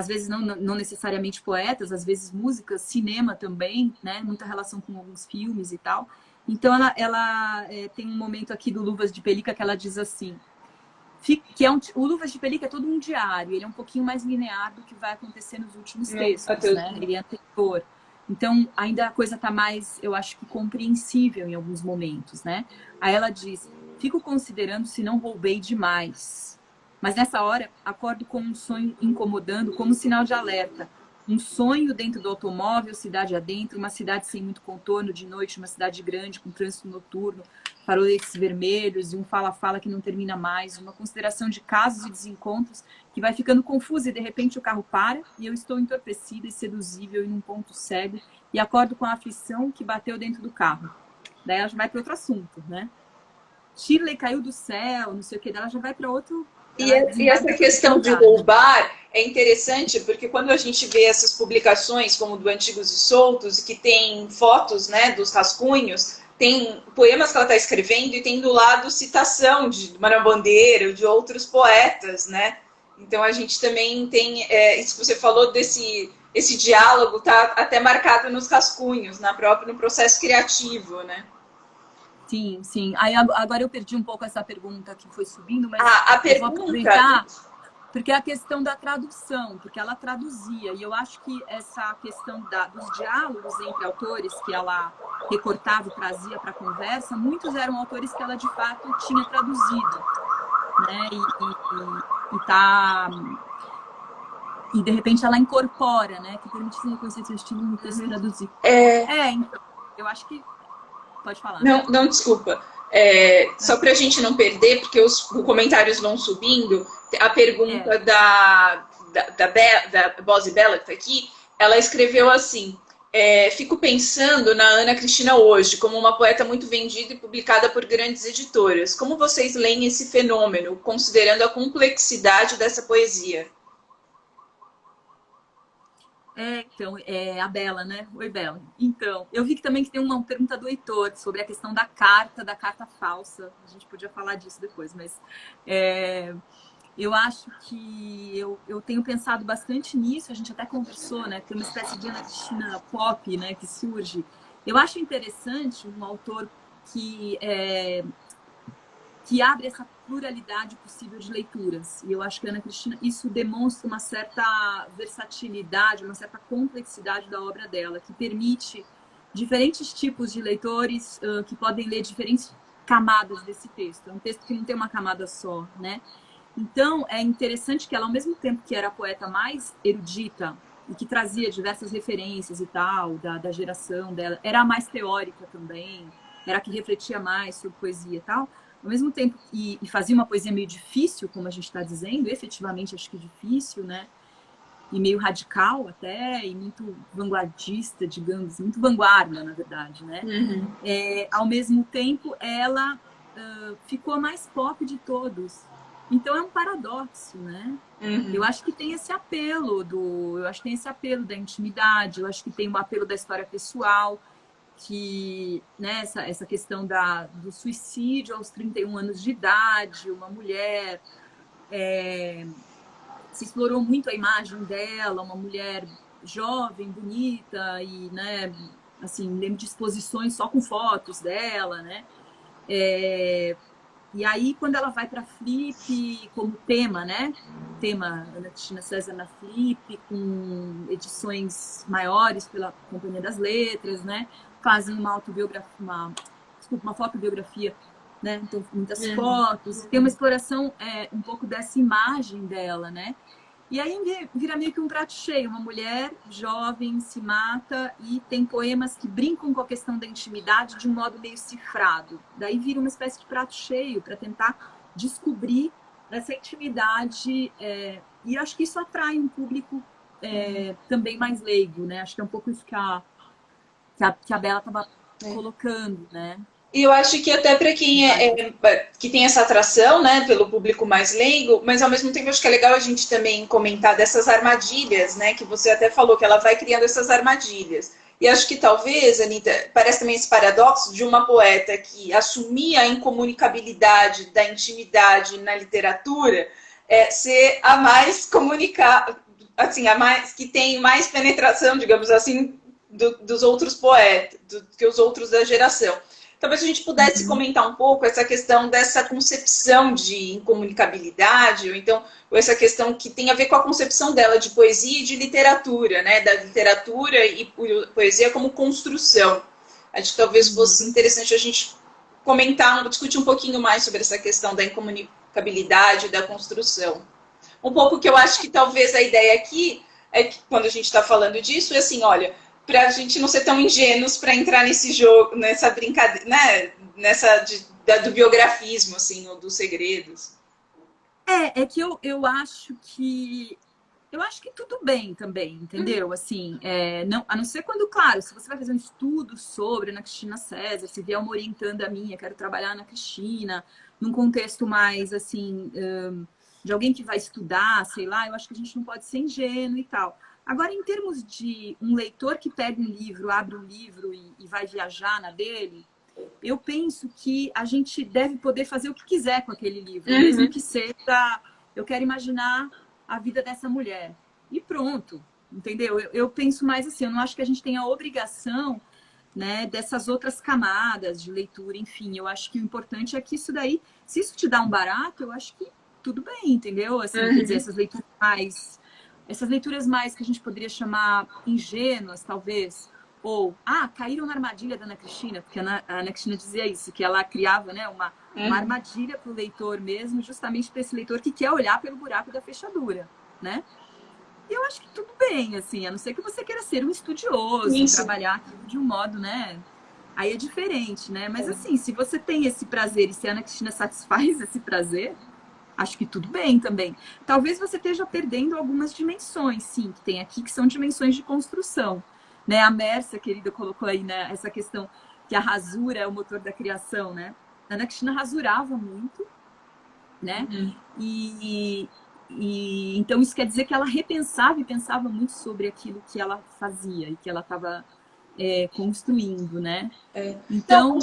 vezes não necessariamente poetas, às vezes músicas, cinema também, né? Muita relação com alguns filmes e tal. Então, ela tem um momento aqui do Luvas de Pelica que ela diz assim, que é o Luvas de Pelica é todo um diário, ele é um pouquinho mais linear do que vai acontecer nos últimos textos, né? Ele é anterior. Então, ainda a coisa está mais, eu acho que compreensível em alguns momentos, né? Aí ela diz, fico considerando se não roubei demais. Mas nessa hora, acordo com um sonho incomodando, como sinal de alerta. Um sonho dentro do automóvel, cidade adentro, uma cidade sem muito contorno, de noite, uma cidade grande, com trânsito noturno, faroletes vermelhos e um fala-fala que não termina mais, uma consideração de casos e desencontros que vai ficando confusa e de repente o carro para e eu estou entorpecida e seduzível em um ponto cego e acordo com a aflição que bateu dentro do carro. Daí ela já vai para outro assunto, né? Shirley caiu do céu, não sei o que, daí ela já vai para outro... E essa questão de roubar é interessante, porque quando a gente vê essas publicações, como do Antigos e Soltos, que tem fotos, né, dos rascunhos, tem poemas que ela está escrevendo e tem do lado citação de Manuel Bandeira, de outros poetas, né? Então a gente também tem, isso que você falou esse diálogo tá até marcado nos rascunhos, no processo criativo, né? Sim, sim. Aí agora eu perdi um pouco essa pergunta que foi subindo, mas a eu vou aproveitar, pergunta... porque é a questão da tradução, porque ela traduzia, e eu acho que essa questão dos diálogos entre autores que ela recortava e trazia para a conversa, muitos eram autores que ela de fato tinha traduzido, né? E de repente ela incorpora, né? Que permite que você estilo no texto traduzir. Então, eu acho que pode falar. Não, desculpa. Só para a gente não perder, porque os comentários vão subindo, a pergunta da Bose Bella, que está aqui, ela escreveu assim, fico pensando na Ana Cristina hoje, como uma poeta muito vendida e publicada por grandes editoras. Como vocês leem esse fenômeno, considerando a complexidade dessa poesia? Então, a Bela, né? Oi, Bela. Então, eu vi que também que tem uma pergunta do Heitor sobre a questão da carta falsa. A gente podia falar disso depois, mas eu acho que eu tenho pensado bastante nisso, a gente até conversou, né? Tem uma espécie de Ana Cristina pop, né? Que surge. Eu acho interessante um autor que abre essa pluralidade possível de leituras. E eu acho que a Ana Cristina, isso demonstra uma certa versatilidade, uma certa complexidade da obra dela, que permite diferentes tipos de leitores que podem ler diferentes camadas desse texto. É um texto que não tem uma camada só, né? Então, é interessante que ela, ao mesmo tempo que era a poeta mais erudita e que trazia diversas referências e tal, da geração dela, era a mais teórica também, era a que refletia mais sobre poesia e tal, ao mesmo tempo, e fazia uma poesia meio difícil, como a gente está dizendo, efetivamente acho que difícil, né? E meio radical até, e muito vanguardista, digamos, muito vanguarda, na verdade, né? Uhum. Ao mesmo tempo, ela ficou a mais pop de todos. Então é um paradoxo, né? Uhum. Eu acho que tem esse apelo da intimidade, eu acho que tem um apelo da história pessoal, que, né, essa questão do suicídio aos 31 anos de idade, uma mulher, se explorou muito a imagem dela, uma mulher jovem, bonita, e, né, assim, lembro de exposições só com fotos dela, né, e aí quando ela vai para Flip como tema, né, tema Ana Cristina César na Flip, com edições maiores pela Companhia das Letras, né, fazem uma autobiografia, uma fotobiografia, né? Então, muitas fotos. Tem uma exploração um pouco dessa imagem dela, né? E aí vira meio que um prato cheio. Uma mulher jovem se mata e tem poemas que brincam com a questão da intimidade de um modo meio cifrado. Daí vira uma espécie de prato cheio para tentar descobrir essa intimidade. E acho que isso atrai um público também mais leigo, né? Acho que é um pouco isso que a Bela estava colocando, né? E eu acho que até para quem que tem essa atração, né, pelo público mais leigo, mas ao mesmo tempo acho que é legal a gente também comentar dessas armadilhas, né, que você até falou que ela vai criando essas armadilhas. E acho que talvez, Anitta, parece também esse paradoxo de uma poeta que assumia a incomunicabilidade da intimidade na literatura, ser a mais comunicada, assim, a mais que tem mais penetração, digamos assim, dos outros poetas, que os outros da geração. talvez a gente pudesse comentar um pouco essa questão dessa concepção de incomunicabilidade, ou então ou essa questão que tem a ver com a concepção dela de poesia e de literatura, né? Da literatura e poesia como construção. Acho que talvez fosse interessante a gente comentar, discutir um pouquinho mais sobre essa questão da incomunicabilidade e da construção. Um pouco que eu acho que talvez a ideia aqui é que, quando a gente está falando disso, é assim, olha, para a gente não ser tão ingênuos para entrar nesse jogo, nessa brincadeira, né? Do biografismo, assim, ou dos segredos. É que eu acho que tudo bem também, entendeu? Assim, não, a não ser quando, claro, se você vai fazer um estudo sobre Ana Cristina César, se vier uma orientanda minha, quero trabalhar na Cristina, num contexto mais, assim, de alguém que vai estudar, sei lá, eu acho que a gente não pode ser ingênuo e tal. Agora, em termos de um leitor que pega um livro, abre um livro e vai viajar na dele, eu penso que a gente deve poder fazer o que quiser com aquele livro, mesmo que seja, eu quero imaginar a vida dessa mulher. E pronto, entendeu? Eu penso mais assim, eu não acho que a gente tenha a obrigação, né, dessas outras camadas de leitura, enfim, eu acho que o importante é que isso daí, se isso te dá um barato, eu acho que tudo bem, entendeu? Assim, quer dizer, essas leituras mais que a gente poderia chamar ingênuas, talvez, ou, caíram na armadilha da Ana Cristina, porque a Ana Cristina dizia isso, que ela criava, né, uma armadilha para o leitor mesmo, justamente para esse leitor que quer olhar pelo buraco da fechadura, né? E eu acho que tudo bem, assim, a não ser que você queira ser um estudioso, isso, trabalhar aquilo de um modo, né? Aí é diferente, né? Mas assim, se você tem esse prazer e se a Ana Cristina satisfaz esse prazer, acho que tudo bem também. Talvez você esteja perdendo algumas dimensões, sim, que tem aqui, que são dimensões de construção. Né? A Mércia, querida, colocou aí, né, essa questão que a rasura é o motor da criação, né? A Ana Cristina rasurava muito, né? Então isso quer dizer que ela repensava e pensava muito sobre aquilo que ela fazia e que ela estava construindo, né? Então,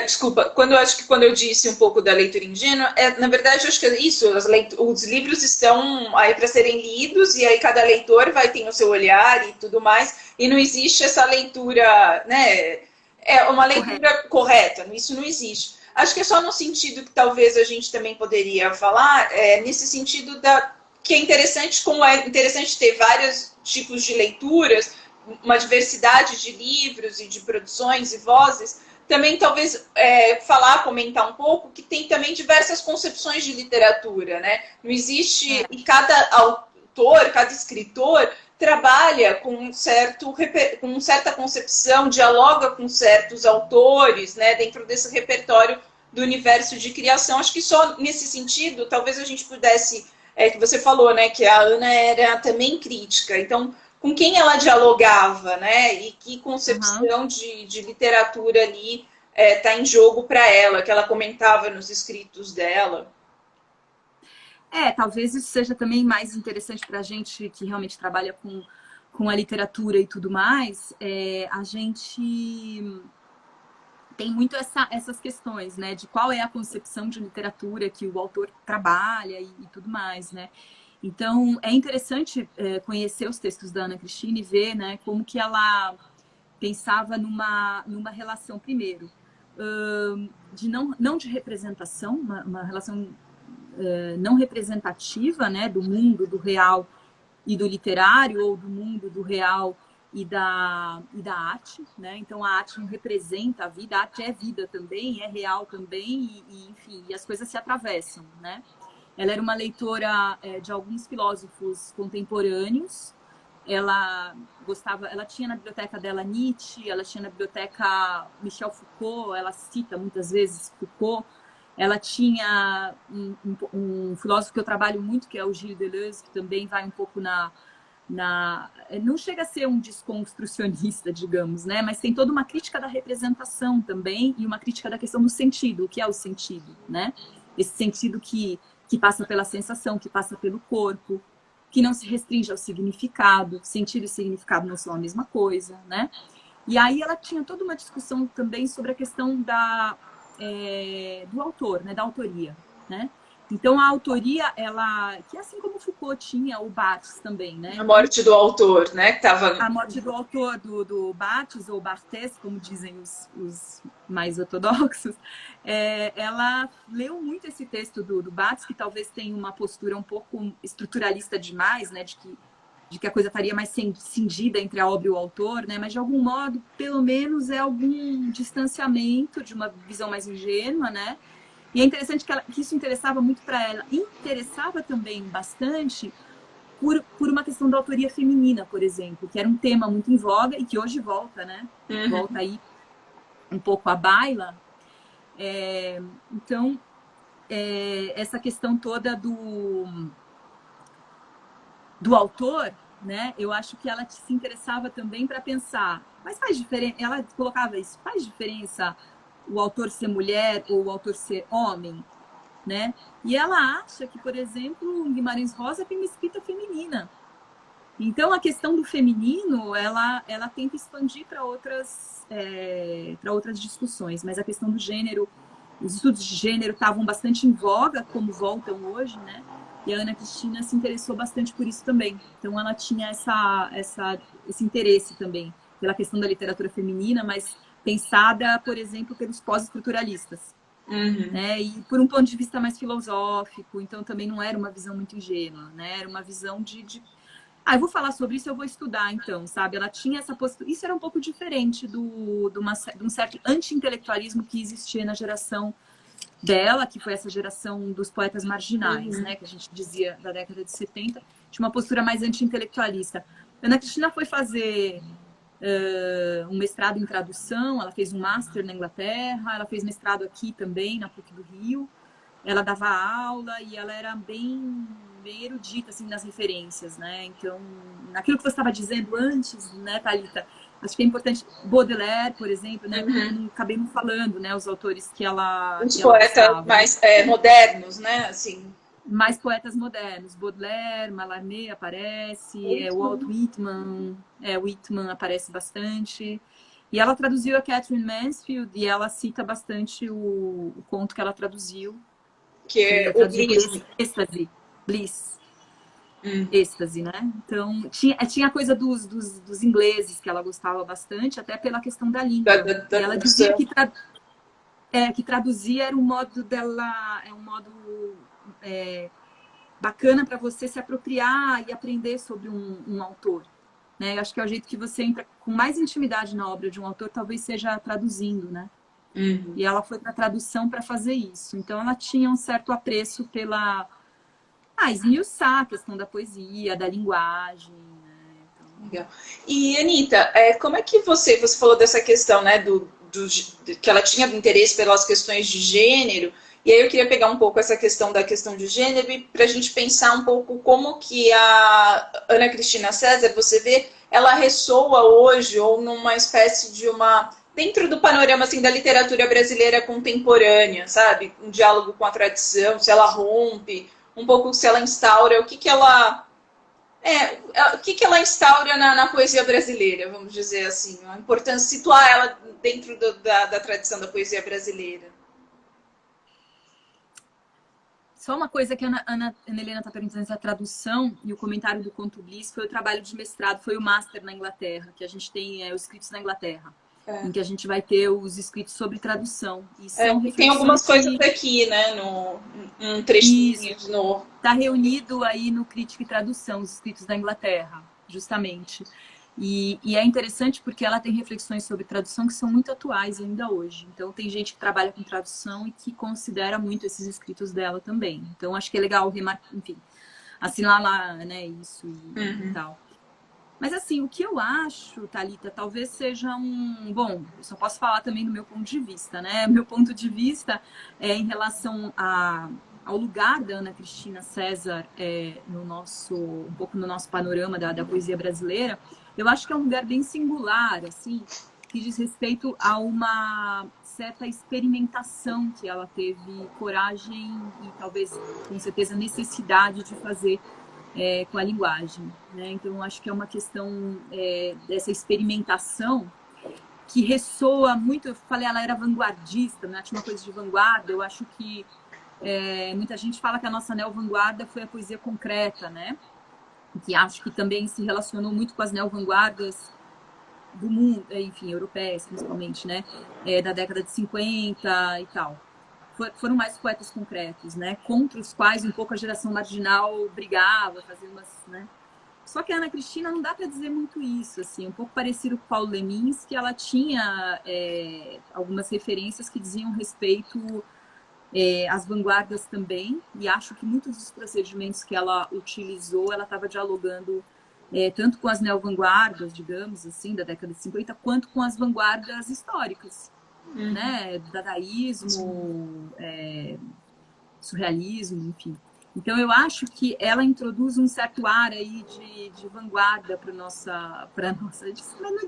desculpa, quando eu disse um pouco da leitura ingênua, na verdade, eu acho que é isso, os livros estão aí para serem lidos, e aí cada leitor vai ter o seu olhar e tudo mais, e não existe essa leitura, né? É uma leitura correta, isso não existe. Acho que é só no sentido que talvez a gente também poderia falar, nesse sentido que é interessante, como é interessante ter vários tipos de leituras, uma diversidade de livros e de produções e vozes, também talvez comentar um pouco que tem também diversas concepções de literatura, né? Não existe, e cada autor, cada escritor trabalha com certa concepção, dialoga com certos autores, né? Dentro desse repertório do universo de criação. Acho que só nesse sentido, talvez a gente pudesse, que você falou, né? Que a Ana era também crítica, então com quem ela dialogava, né? E que concepção de literatura ali está em jogo para ela, que ela comentava nos escritos dela. Talvez isso seja também mais interessante para a gente que realmente trabalha com a literatura e tudo mais. A gente tem muito essas questões, né? De qual é a concepção de literatura que o autor trabalha e tudo mais, né? Então, é interessante conhecer os textos da Ana Cristina e ver, né, como que ela pensava numa relação, primeiro, de não de representação, uma relação não representativa, né, do mundo, do real e do literário, ou do mundo, do real e da arte, né? Então, a arte não representa a vida, a arte é vida também, é real também, enfim, e as coisas se atravessam, né? Ela era uma leitora de alguns filósofos contemporâneos. Ela tinha na biblioteca dela Nietzsche, ela tinha na biblioteca Michel Foucault, ela cita muitas vezes Foucault. Ela tinha um filósofo que eu trabalho muito, que é o Gilles Deleuze, que também vai um pouco não chega a ser um desconstrucionista, digamos, né? Mas tem toda uma crítica da representação também e uma crítica da questão do sentido, o que é o sentido, né? Esse sentido que passa pela sensação, que passa pelo corpo, que não se restringe ao significado. Sentido e significado não são a mesma coisa, né? E aí ela tinha toda uma discussão também sobre a questão do autor, né? Da autoria, né? Então, a autoria, ela... Que assim como Foucault tinha o Barthes também, né? A morte do autor, né? Que tava... A morte do autor, do Barthes, ou Barthes, como dizem os mais ortodoxos, ela leu muito esse texto do Barthes, que talvez tenha uma postura um pouco estruturalista demais, né? De que a coisa estaria mais cindida entre a obra e o autor, né? Mas, de algum modo, pelo menos, é algum distanciamento de uma visão mais ingênua, né? E é interessante que isso interessava muito para ela. Interessava também bastante por uma questão da autoria feminina, por exemplo, que era um tema muito em voga e que hoje volta, né? Volta aí um pouco à baila. Então, essa questão toda do autor, né? Eu acho que ela se interessava também para pensar, mas faz diferença, ela colocava isso, faz diferença o autor ser mulher ou o autor ser homem, né? E ela acha que, por exemplo, Guimarães Rosa tem uma escrita feminina. Então, a questão do feminino, ela tenta expandir para outras discussões, mas a questão do gênero, os estudos de gênero estavam bastante em voga, como voltam hoje, né? E a Ana Cristina se interessou bastante por isso também. Então, ela tinha esse interesse também pela questão da literatura feminina, mas pensada, por exemplo, pelos pós-estruturalistas. Né? E por um ponto de vista mais filosófico, então também não era uma visão muito ingênua, né? Era uma visão eu vou falar sobre isso, eu vou estudar, então, sabe? Ela tinha essa postura. Isso era um pouco diferente de um certo anti-intelectualismo que existia na geração dela, que foi essa geração dos poetas marginais, né? Que a gente dizia da década de 70, tinha uma postura mais anti-intelectualista. Ana Cristina foi fazer um mestrado em tradução, ela fez um master na Inglaterra, ela fez mestrado aqui também, na PUC do Rio. Ela dava aula e ela era bem erudita, assim, nas referências, né? Então, naquilo que você estava dizendo antes, né, Thalita? Acho que é importante. Baudelaire, por exemplo, né? Acabei não falando, né? Os autores que ela Os poetas gostava, mais modernos, né? Assim. mais poetas modernos. Baudelaire, Mallarmé aparece, Walt Whitman, Whitman aparece bastante. E ela traduziu a Catherine Mansfield e ela cita bastante o conto que ela traduziu. Que é o Bliss. Êxtase. Bliss. Êxtase, né? Então, tinha a coisa dos ingleses que ela gostava bastante, até pela questão da língua. E ela dizia que traduzir era um modo dela, um modo bacana para você se apropriar e aprender sobre um autor. Né? Eu acho que é o jeito que você entra com mais intimidade na obra de um autor, talvez seja traduzindo, né? E ela foi para a tradução para fazer isso. Então, ela tinha um certo apreço pela... esmiuçar a questão da poesia, da linguagem, né? Então... Legal. E, Anitta, como é que você falou dessa questão, né, que ela tinha interesse pelas questões de gênero, e aí eu queria pegar um pouco essa questão da questão de gênero para a gente pensar um pouco como que a Ana Cristina César, você vê, ela ressoa hoje, ou numa espécie de dentro do panorama assim, da literatura brasileira contemporânea, sabe? Um diálogo com a tradição, se ela rompe, um pouco se ela instaura, o que ela instaura na poesia brasileira, vamos dizer assim, a importância de situar ela dentro da tradição da poesia brasileira. Só uma coisa que a Ana Helena está perguntando, essa tradução e o comentário do Conto Bliss foi o trabalho de mestrado, foi o master na Inglaterra, que a gente tem os escritos na Inglaterra, em que a gente vai ter os escritos sobre tradução. E tem algumas coisas aqui, né, um trechinho de novo. Está reunido aí no Crítica e Tradução, os escritos da Inglaterra, justamente. E é interessante porque ela tem reflexões sobre tradução que são muito atuais ainda hoje. Então, tem gente que trabalha com tradução e que considera muito esses escritos dela também. Então, acho que é legal assinar lá, né, isso e tal. Mas, assim, o que eu acho, Thalita, talvez seja Bom, eu só posso falar também do meu ponto de vista, né? Meu ponto de vista é em relação ao lugar da Ana Cristina César um pouco no nosso panorama da poesia brasileira. Eu acho que é um lugar bem singular, assim, que diz respeito a uma certa experimentação que ela teve coragem e talvez, com certeza, necessidade de fazer com a linguagem, né? Então, acho que é uma questão dessa experimentação que ressoa muito. Eu falei, ela era vanguardista, né? Tinha uma coisa de vanguarda. Eu acho que muita gente fala que a nossa neo-vanguarda foi a poesia concreta, né? Que acho que também se relacionou muito com as neo-vanguardas do mundo, enfim, europeias principalmente, né? Da década de 50 e tal. Foram mais poetas concretos, né? Contra os quais um pouco a geração marginal brigava, fazia umas, né? Só que a Ana Cristina não dá para dizer muito isso, assim, um pouco parecido com o Paulo Leminski, que ela tinha algumas referências que diziam respeito às vanguardas também, e acho que muitos dos procedimentos que ela utilizou, ela estava dialogando tanto com as neo-vanguardas, digamos assim, da década de 50, quanto com as vanguardas históricas, né? Dadaísmo, surrealismo, enfim. Então, eu acho que ela introduz um certo ar aí de vanguarda para nossa,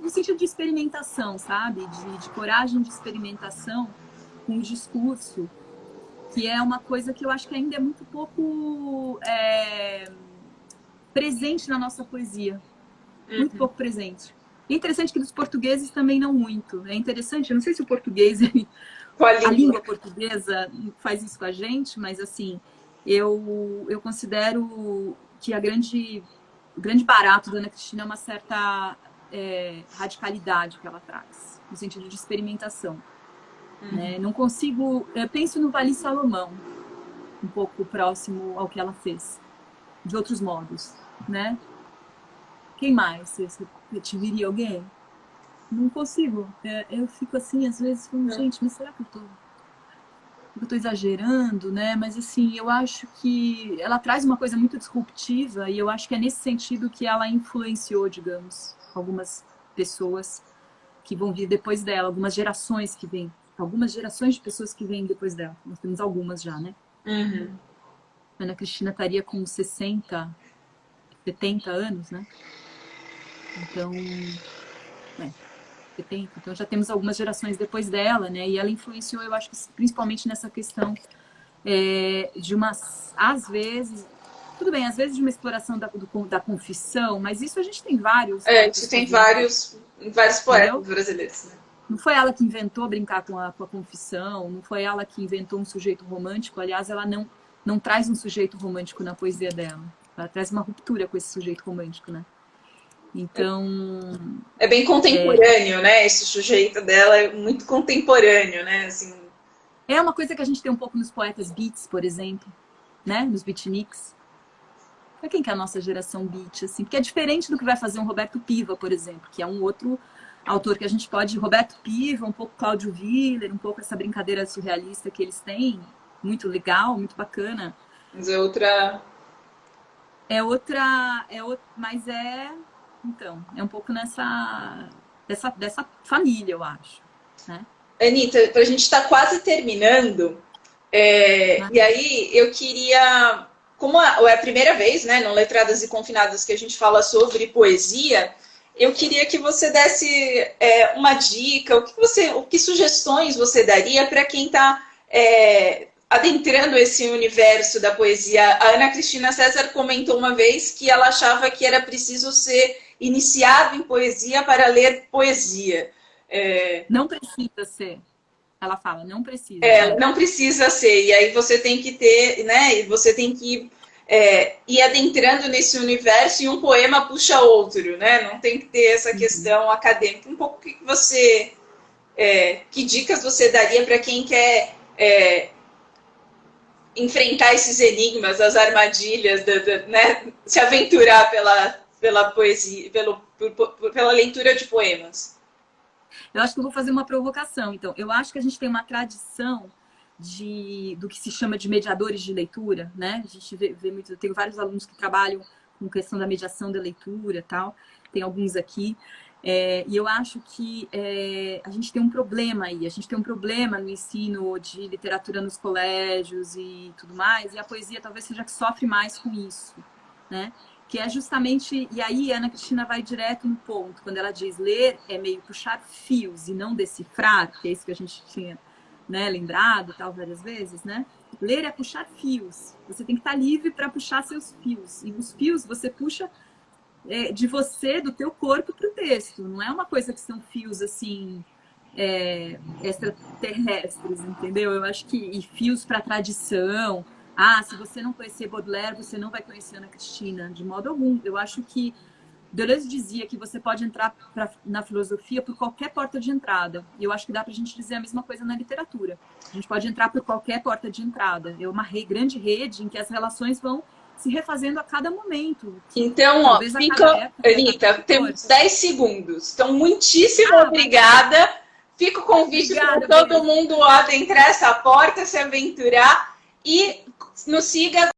no sentido de experimentação, sabe? De coragem de experimentação com o discurso, que é uma coisa que eu acho que ainda é muito pouco presente na nossa poesia. Muito pouco presente. E é interessante que dos portugueses também não muito. É interessante, eu não sei se o português, a língua portuguesa faz isso com a gente, mas assim, eu considero que o grande barato da Ana Cristina é uma certa radicalidade que ela traz, no sentido de experimentação. Né? Não consigo... Eu penso no Vali Salomão, um pouco próximo ao que ela fez, de outros modos, né? Quem mais? Você te viria alguém? Não consigo. Eu fico assim, às vezes, falando, gente, mas será que eu tô exagerando, né? Mas assim, eu acho que ela traz uma coisa muito disruptiva e eu acho que é nesse sentido que ela influenciou, digamos, algumas pessoas que vão vir depois dela, algumas gerações que vêm, algumas gerações de pessoas que vêm depois dela. Nós temos algumas já, né? Ana Cristina estaria com 60, 70 anos, né? Então, 70. Então já temos algumas gerações depois dela, né? E ela influenciou, eu acho que principalmente nessa questão de umas, às vezes, tudo bem, às vezes de uma exploração da confissão, mas isso a gente tem vários. A gente tem vários poetas brasileiros, né? Não foi ela que inventou brincar com a confissão, não foi ela que inventou um sujeito romântico. Aliás, ela não traz um sujeito romântico na poesia dela. Ela traz uma ruptura com esse sujeito romântico, né? Então... É bem contemporâneo, né? Esse sujeito dela é muito contemporâneo, né? Assim... É uma coisa que a gente tem um pouco nos poetas beats, por exemplo, né? Nos beatniks. Pra quem que é a nossa geração beat, assim? Porque é diferente do que vai fazer um Roberto Piva, por exemplo, que é um outro autor que a gente pode... Roberto Piva, um pouco Cláudio Willer, um pouco essa brincadeira surrealista que eles têm. Muito legal, muito bacana. Mas é outra... Mas então, é um pouco dessa família, eu acho. Né? Anitta, a gente está quase terminando. E aí eu queria... Como é a primeira vez, né, no Letradas e Confinadas, que a gente fala sobre poesia, eu queria que você desse uma dica, que sugestões você daria para quem está adentrando esse universo da poesia. A Ana Cristina César comentou uma vez que ela achava que era preciso ser iniciado em poesia para ler poesia. Não precisa ser. Ela fala, não precisa. Não precisa ser. E aí você tem que ter, né? Você tem que ir adentrando nesse universo e um poema puxa outro, né? Não tem que ter essa questão acadêmica. Um pouco que dicas você daria para quem quer enfrentar esses enigmas, as armadilhas, né? Se aventurar pela poesia, pela leitura de poemas? Eu acho que eu vou fazer uma provocação. Então, eu acho que a gente tem uma tradição do que se chama de mediadores de leitura, né? A gente vê muito. Eu tenho vários alunos que trabalham com questão da mediação da leitura e tal. Tem alguns aqui. E eu acho que a gente tem um problema aí. A gente tem um problema no ensino de literatura nos colégios e tudo mais. E a poesia talvez seja que sofre mais com isso, né? Que é justamente... E aí a Ana Cristina vai direto no ponto. Quando ela diz ler é meio puxar fios e não decifrar, que é isso que a gente tinha, né, lembrado tal várias vezes, né? Ler é puxar fios. Você tem que estar livre para puxar seus fios. E os fios você puxa de você, do teu corpo para o texto. Não é uma coisa que são fios assim... extraterrestres, entendeu? Eu acho que e fios para a tradição. Se você não conhecer Baudelaire, você não vai conhecer Ana Cristina, de modo algum. Eu acho que Deleuze dizia que você pode entrar na filosofia por qualquer porta de entrada. E eu acho que dá para a gente dizer a mesma coisa na literatura. A gente pode entrar por qualquer porta de entrada. É uma grande rede em que as relações vão se refazendo a cada momento. Então, ó, fica, Anitta, temos 10 segundos. Então, muitíssimo obrigada. Fica o convite para todo mundo adentrar essa porta, se aventurar e nos siga